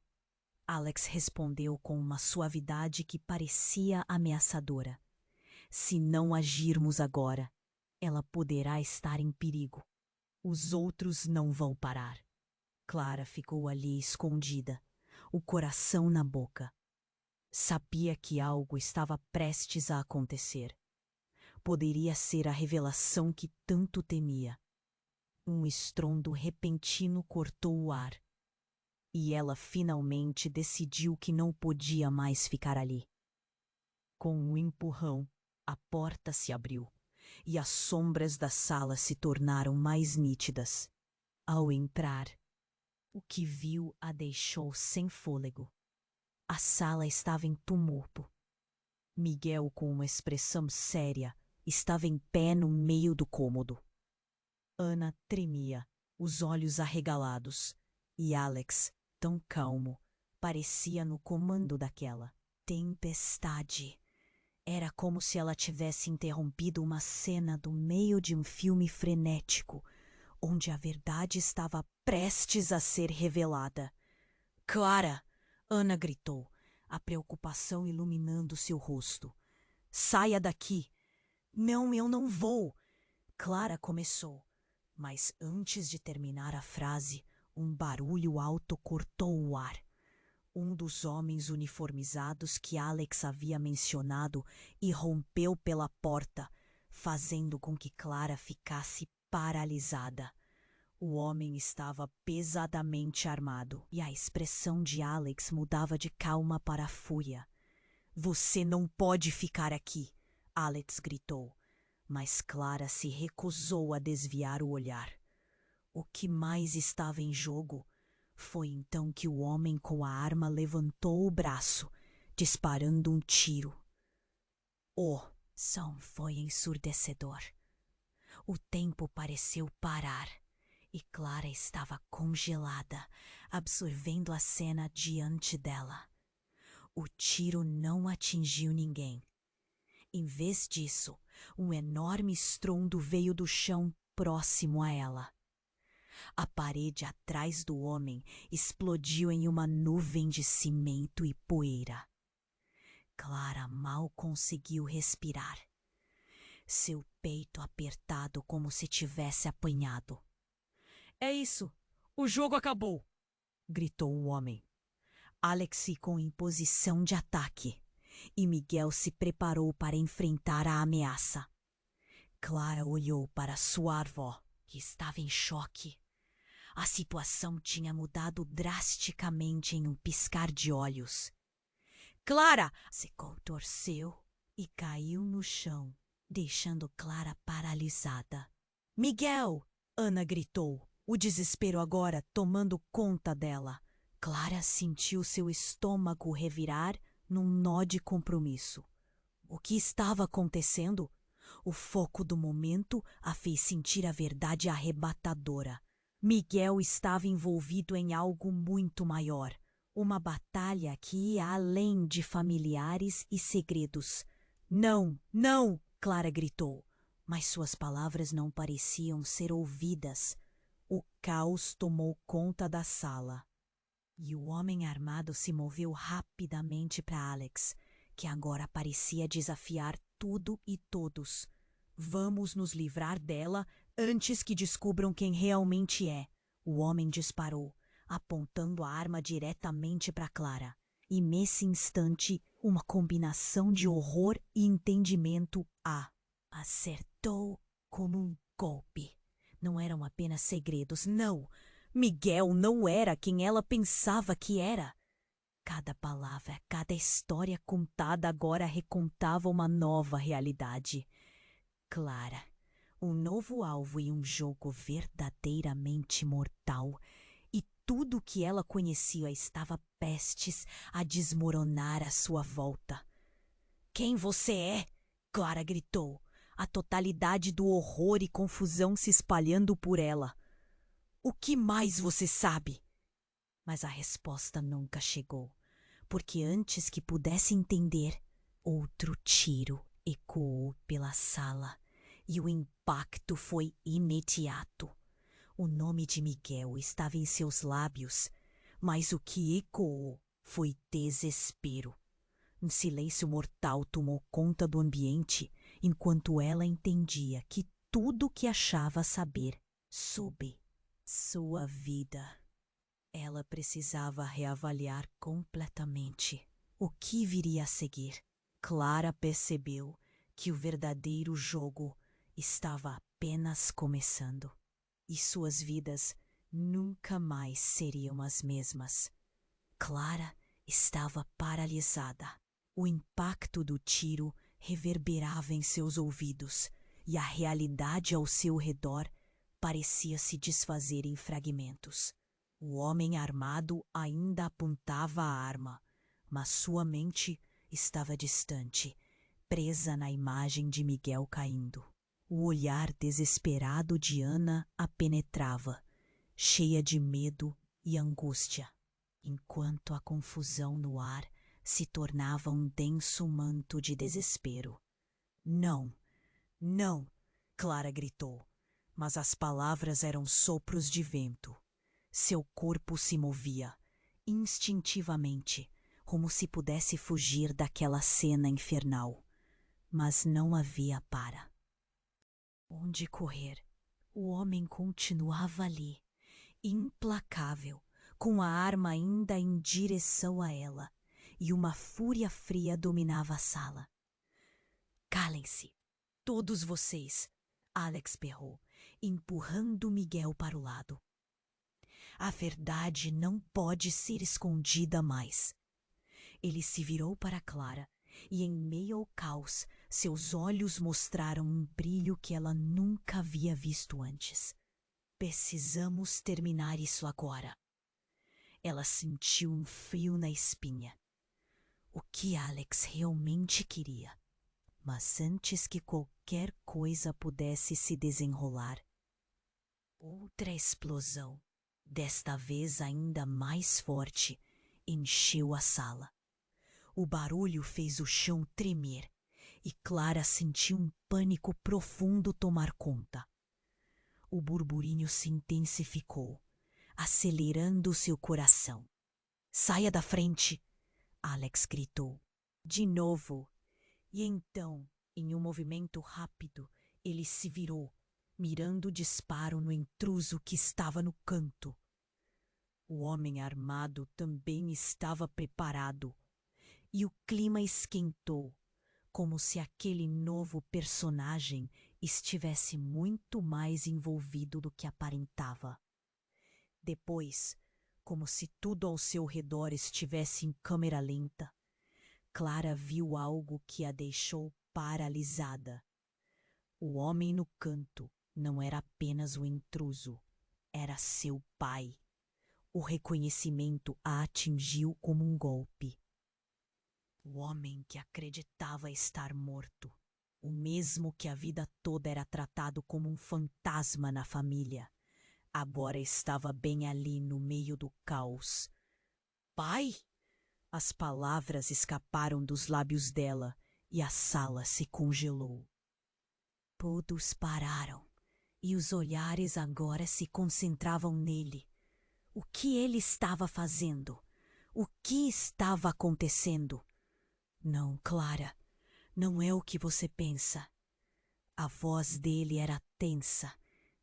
Alex respondeu com uma suavidade que parecia ameaçadora. Se não agirmos agora, ela poderá estar em perigo. Os outros não vão parar. Clara ficou ali escondida, o coração na boca. Sabia que algo estava prestes a acontecer. Poderia ser a revelação que tanto temia. Um estrondo repentino cortou o ar. E ela finalmente decidiu que não podia mais ficar ali. Com um empurrão, a porta se abriu e as sombras da sala se tornaram mais nítidas. Ao entrar, o que viu a deixou sem fôlego. A sala estava em tumulto. Miguel, com uma expressão séria, estava em pé no meio do cômodo. Ana tremia, os olhos arregalados, e Alex, tão calmo, parecia no comando daquela tempestade. Era como se ela tivesse interrompido uma cena do meio de um filme frenético, onde a verdade estava prestes a ser revelada. Clara! Ana gritou, a preocupação iluminando seu rosto. Saia daqui! Não, eu não vou! Clara começou, mas antes de terminar a frase, um barulho alto cortou o ar. Um dos homens uniformizados que Alex havia mencionado irrompeu pela porta, fazendo com que Clara ficasse paralisada. O homem estava pesadamente armado e a expressão de Alex mudava de calma para fúria. Você não pode ficar aqui, Alex gritou, mas Clara se recusou a desviar o olhar. O que mais estava em jogo? Foi então que o homem com a arma levantou o braço, disparando um tiro. O som foi ensurdecedor. O tempo pareceu parar e Clara estava congelada, absorvendo a cena diante dela. O tiro não atingiu ninguém. Em vez disso, um enorme estrondo veio do chão próximo a ela. A parede atrás do homem explodiu em uma nuvem de cimento e poeira. Clara mal conseguiu respirar. Seu peito apertado como se tivesse apanhado. É isso! O jogo acabou! Gritou o homem. Alex ficou em posição de ataque e Miguel se preparou para enfrentar a ameaça. Clara olhou para sua avó, que estava em choque. A situação tinha mudado drasticamente em um piscar de olhos. Clara se contorceu e caiu no chão, deixando Clara paralisada. Miguel! Ana gritou, o desespero agora tomando conta dela. Clara sentiu seu estômago revirar num nó de compromisso. O que estava acontecendo? O foco do momento a fez sentir a verdade arrebatadora. Miguel estava envolvido em algo muito maior. Uma batalha que ia além de familiares e segredos. Não, não! Clara gritou, mas suas palavras não pareciam ser ouvidas. O caos tomou conta da sala. E o homem armado se moveu rapidamente para Alex, que agora parecia desafiar tudo e todos. Vamos nos livrar dela antes que descubram quem realmente é. O homem disparou, apontando a arma diretamente para Clara. E nesse instante, uma combinação de horror e entendimento a acertou como um golpe. Não eram apenas segredos, não. Miguel não era quem ela pensava que era. Cada palavra, cada história contada agora recontava uma nova realidade. Clara, um novo alvo e um jogo verdadeiramente mortal. E tudo o que ela conhecia estava prestes a desmoronar à sua volta. Quem você é? Clara gritou, a totalidade do horror e confusão se espalhando por ela. O que mais você sabe? Mas a resposta nunca chegou, porque antes que pudesse entender, outro tiro ecoou pela sala e o impacto foi imediato. O nome de Miguel estava em seus lábios, mas o que ecoou foi desespero. Um silêncio mortal tomou conta do ambiente enquanto ela entendia que tudo o que achava saber sobre sua vida. Ela precisava reavaliar completamente o que viria a seguir. Clara percebeu que o verdadeiro jogo estava apenas começando e suas vidas nunca mais seriam as mesmas. Clara estava paralisada. O impacto do tiro reverberava em seus ouvidos e a realidade ao seu redor parecia se desfazer em fragmentos. O homem armado ainda apontava a arma, mas sua mente estava distante, presa na imagem de Miguel caindo. O olhar desesperado de Ana a penetrava, cheia de medo e angústia, enquanto a confusão no ar se tornava um denso manto de desespero. Não, não! Clara gritou, mas as palavras eram sopros de vento. Seu corpo se movia, instintivamente, como se pudesse fugir daquela cena infernal. Mas não havia para onde correr. O homem continuava ali, implacável, com a arma ainda em direção a ela, e uma fúria fria dominava a sala. Calem-se, todos vocês! Alex berrou, empurrando Miguel para o lado. A verdade não pode ser escondida mais. Ele se virou para Clara e, em meio ao caos, seus olhos mostraram um brilho que ela nunca havia visto antes. Precisamos terminar isso agora. Ela sentiu um frio na espinha. O que Alex realmente queria. Mas antes que qualquer coisa pudesse se desenrolar, outra explosão, desta vez ainda mais forte, encheu a sala. O barulho fez o chão tremer e Clara sentiu um pânico profundo tomar conta. O burburinho se intensificou, acelerando seu coração. Saia da frente! Alex gritou. De novo. E então, em um movimento rápido, ele se virou, mirando o disparo no intruso que estava no canto. O homem armado também estava preparado, e o clima esquentou, como se aquele novo personagem estivesse muito mais envolvido do que aparentava. Depois, como se tudo ao seu redor estivesse em câmera lenta, Clara viu algo que a deixou paralisada. O homem no canto não era apenas o intruso, era seu pai. O reconhecimento a atingiu como um golpe. O homem que acreditava estar morto, o mesmo que a vida toda era tratado como um fantasma na família, agora estava bem ali no meio do caos. Pai? As palavras escaparam dos lábios dela e a sala se congelou. Todos pararam e os olhares agora se concentravam nele. O que ele estava fazendo? O que estava acontecendo? Não, Clara, não é o que você pensa. A voz dele era tensa,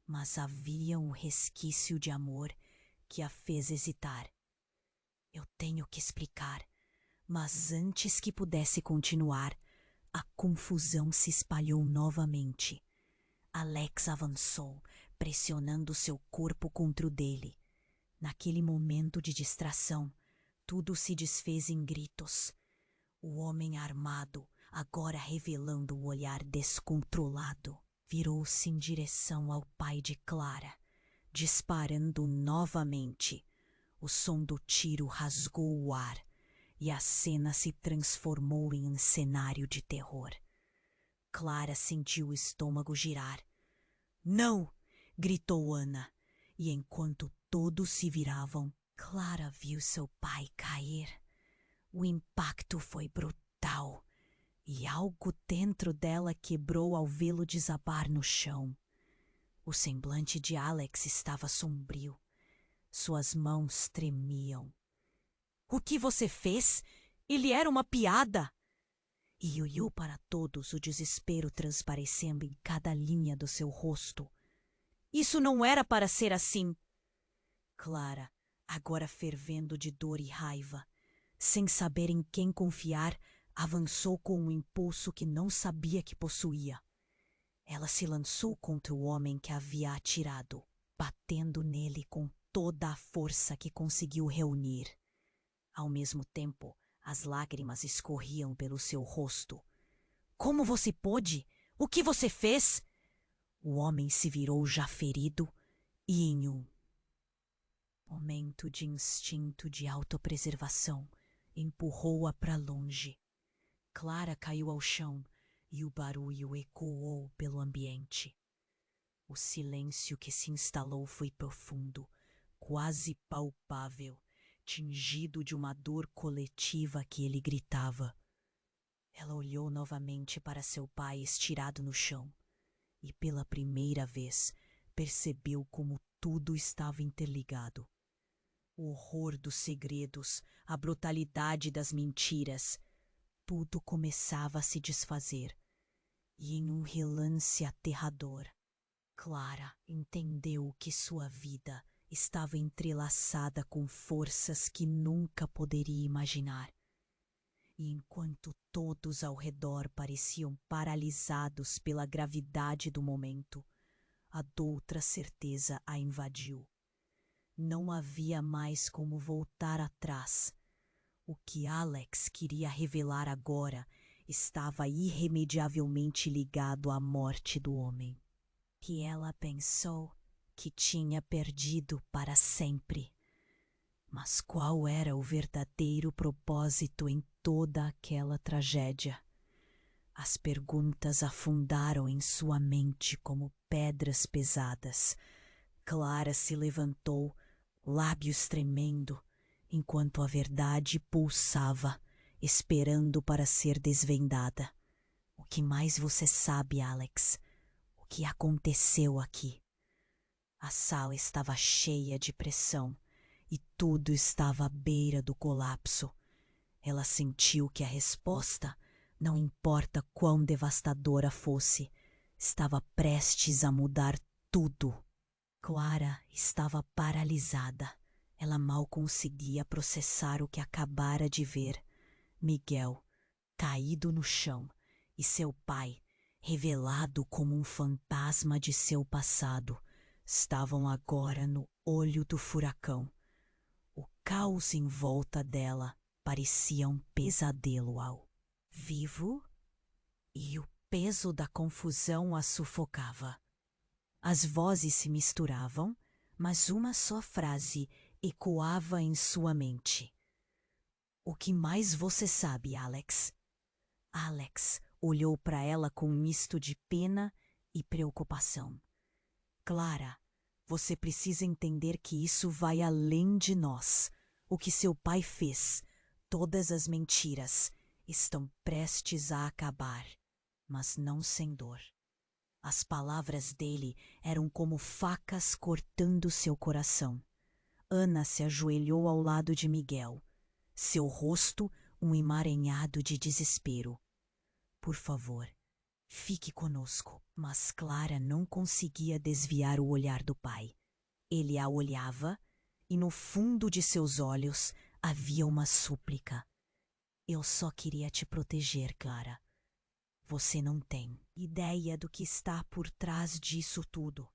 mas havia um resquício de amor que a fez hesitar. Eu tenho que explicar, mas antes que pudesse continuar, a confusão se espalhou novamente. Alex avançou, pressionando seu corpo contra o dele. Naquele momento de distração, tudo se desfez em gritos. O homem armado, agora revelando o olhar descontrolado, virou-se em direção ao pai de Clara, disparando novamente. O som do tiro rasgou o ar e a cena se transformou em um cenário de terror. Clara sentiu o estômago girar. Não! Gritou Ana, e enquanto todos se viravam, Clara viu seu pai cair. O impacto foi brutal e algo dentro dela quebrou ao vê-lo desabar no chão. O semblante de Alex estava sombrio. Suas mãos tremiam. O que você fez? Ele era uma piada! E olhou para todos, o desespero transparecendo em cada linha do seu rosto. Isso não era para ser assim! Clara, agora fervendo de dor e raiva, sem saber em quem confiar, avançou com um impulso que não sabia que possuía. Ela se lançou contra o homem que havia atirado, batendo nele com toda a força que conseguiu reunir. Ao mesmo tempo, as lágrimas escorriam pelo seu rosto. Como você pôde? O que você fez? O homem se virou já ferido e em um momento de instinto de autopreservação, empurrou-a para longe. Clara caiu ao chão e o barulho ecoou pelo ambiente. O silêncio que se instalou foi profundo, quase palpável, tingido de uma dor coletiva que ele gritava. Ela olhou novamente para seu pai estirado no chão e pela primeira vez percebeu como tudo estava interligado. O horror dos segredos, a brutalidade das mentiras, tudo começava a se desfazer. E em um relance aterrador, Clara entendeu que sua vida estava entrelaçada com forças que nunca poderia imaginar. E enquanto todos ao redor pareciam paralisados pela gravidade do momento, a doutra certeza a invadiu. Não havia mais como voltar atrás. O que Alex queria revelar agora estava irremediavelmente ligado à morte do homem, que ela pensou que tinha perdido para sempre. Mas qual era o verdadeiro propósito em toda aquela tragédia? As perguntas afundaram em sua mente como pedras pesadas. Clara se levantou, lábios tremendo, enquanto a verdade pulsava, esperando para ser desvendada. O que mais você sabe, Alex? O que aconteceu aqui? A sala estava cheia de pressão e tudo estava à beira do colapso. Ela sentiu que a resposta, não importa quão devastadora fosse, estava prestes a mudar tudo. Clara estava paralisada. Ela mal conseguia processar o que acabara de ver. Miguel, caído no chão, e seu pai, revelado como um fantasma de seu passado, estavam agora no olho do furacão. O caos em volta dela parecia um pesadelo ao vivo e o peso da confusão a sufocava. As vozes se misturavam, mas uma só frase ecoava em sua mente. O que mais você sabe, Alex? Alex olhou para ela com um misto de pena e preocupação. Clara, você precisa entender que isso vai além de nós. O que seu pai fez, todas as mentiras, estão prestes a acabar, mas não sem dor. As palavras dele eram como facas cortando seu coração. Ana se ajoelhou ao lado de Miguel, seu rosto um emaranhado de desespero. Por favor, fique conosco. Mas Clara não conseguia desviar o olhar do pai. Ele a olhava e no fundo de seus olhos havia uma súplica. Eu só queria te proteger, Clara. Você não tem ideia do que está por trás disso tudo.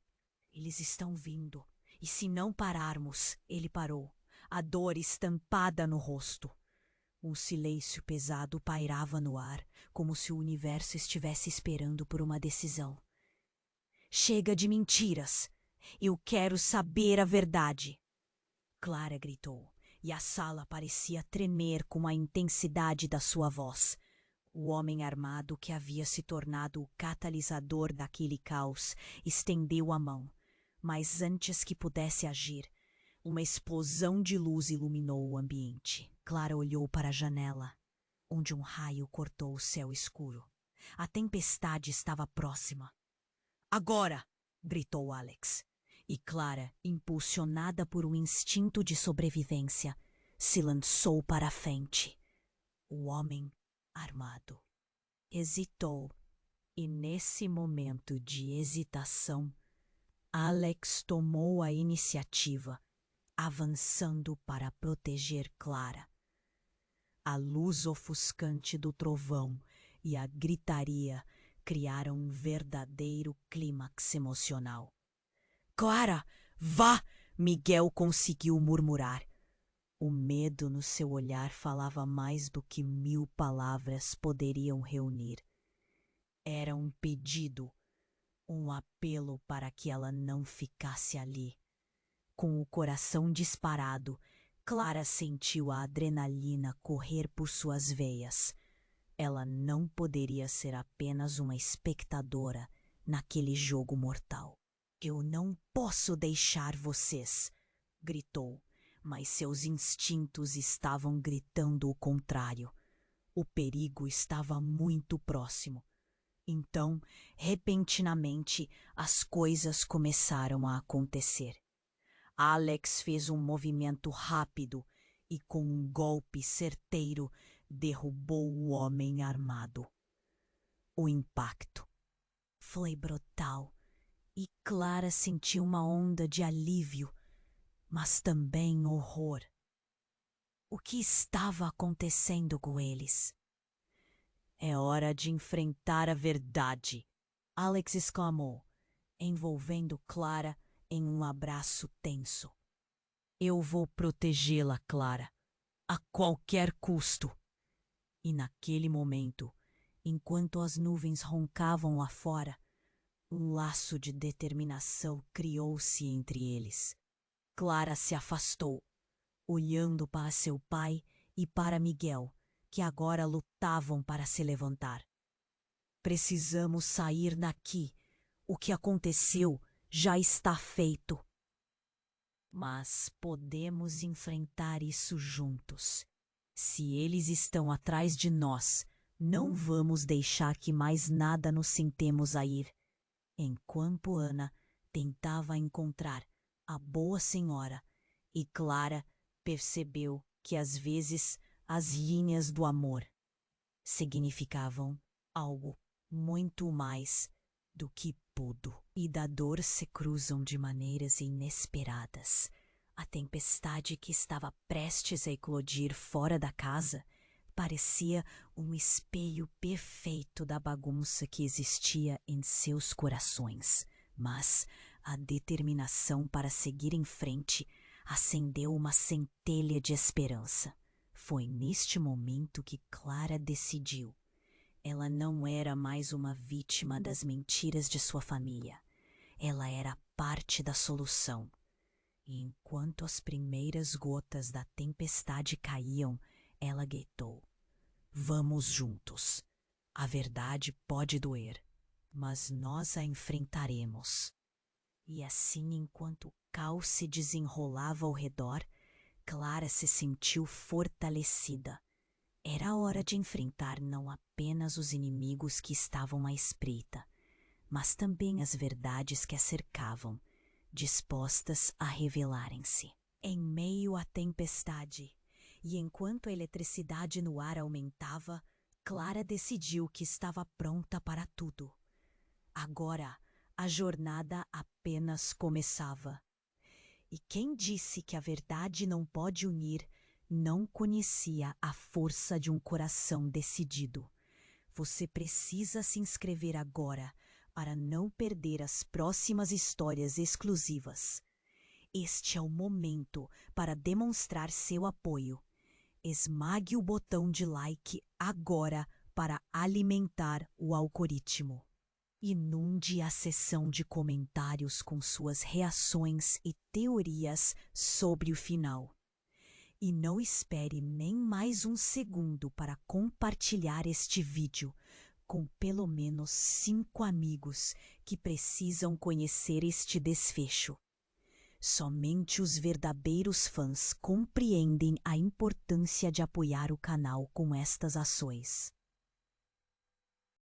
Eles estão vindo. E se não pararmos, ele parou, a dor estampada no rosto. Um silêncio pesado pairava no ar, como se o universo estivesse esperando por uma decisão. Chega de mentiras! Eu quero saber a verdade! Clara gritou, e a sala parecia tremer com a intensidade da sua voz. O homem armado que havia se tornado o catalisador daquele caos estendeu a mão, mas antes que pudesse agir, uma explosão de luz iluminou o ambiente. Clara olhou para a janela, onde um raio cortou o céu escuro. A tempestade estava próxima. Agora! Gritou Alex. E Clara, impulsionada por um instinto de sobrevivência, se lançou para a frente. O homem armado hesitou, e nesse momento de hesitação, Alex tomou a iniciativa, avançando para proteger Clara. A luz ofuscante do trovão e a gritaria criaram um verdadeiro clímax emocional. Clara, vá! Miguel conseguiu murmurar. O medo no seu olhar falava mais do que 1000 palavras poderiam reunir. Era um pedido, um apelo para que ela não ficasse ali. Com o coração disparado, Clara sentiu a adrenalina correr por suas veias. Ela não poderia ser apenas uma espectadora naquele jogo mortal. Eu não posso deixar vocês, gritou, mas seus instintos estavam gritando o contrário. O perigo estava muito próximo. Então, repentinamente, as coisas começaram a acontecer. Alex fez um movimento rápido e, com um golpe certeiro, derrubou o homem armado. O impacto foi brutal e Clara sentiu uma onda de alívio, mas também horror. O que estava acontecendo com eles? É hora de enfrentar a verdade, Alex exclamou, envolvendo Clara em um abraço tenso. Eu vou protegê-la, Clara, a qualquer custo. E naquele momento, enquanto as nuvens roncavam lá fora, um laço de determinação criou-se entre eles. Clara se afastou, olhando para seu pai e para Miguel, que agora lutavam para se levantar. Precisamos sair daqui. O que aconteceu já está feito. Mas podemos enfrentar isso juntos. Se eles estão atrás de nós, não vamos deixar que mais nada nos sintemos a ir. Enquanto Ana tentava encontrar a boa senhora, e Clara percebeu que às vezes as linhas do amor significavam algo muito mais do que pudo, e da dor se cruzam de maneiras inesperadas. A tempestade que estava prestes a eclodir fora da casa parecia um espelho perfeito da bagunça que existia em seus corações, mas a determinação para seguir em frente acendeu uma centelha de esperança. Foi neste momento que Clara decidiu. Ela não era mais uma vítima das mentiras de sua família. Ela era parte da solução. E enquanto as primeiras gotas da tempestade caíam, ela gritou: "Vamos juntos. A verdade pode doer, mas nós a enfrentaremos." E assim, enquanto o caos se desenrolava ao redor, Clara se sentiu fortalecida. Era hora de enfrentar não apenas os inimigos que estavam à espreita, mas também as verdades que a cercavam, dispostas a revelarem-se. Em meio à tempestade, e enquanto a eletricidade no ar aumentava, Clara decidiu que estava pronta para tudo. Agora, a jornada apenas começava. E quem disse que a verdade não pode unir, não conhecia a força de um coração decidido. Você precisa se inscrever agora para não perder as próximas histórias exclusivas. Este é o momento para demonstrar seu apoio. Esmague o botão de like agora para alimentar o algoritmo. Inunde a seção de comentários com suas reações e teorias sobre o final. E não espere nem mais um segundo para compartilhar este vídeo com pelo menos 5 amigos que precisam conhecer este desfecho. Somente os verdadeiros fãs compreendem a importância de apoiar o canal com estas ações.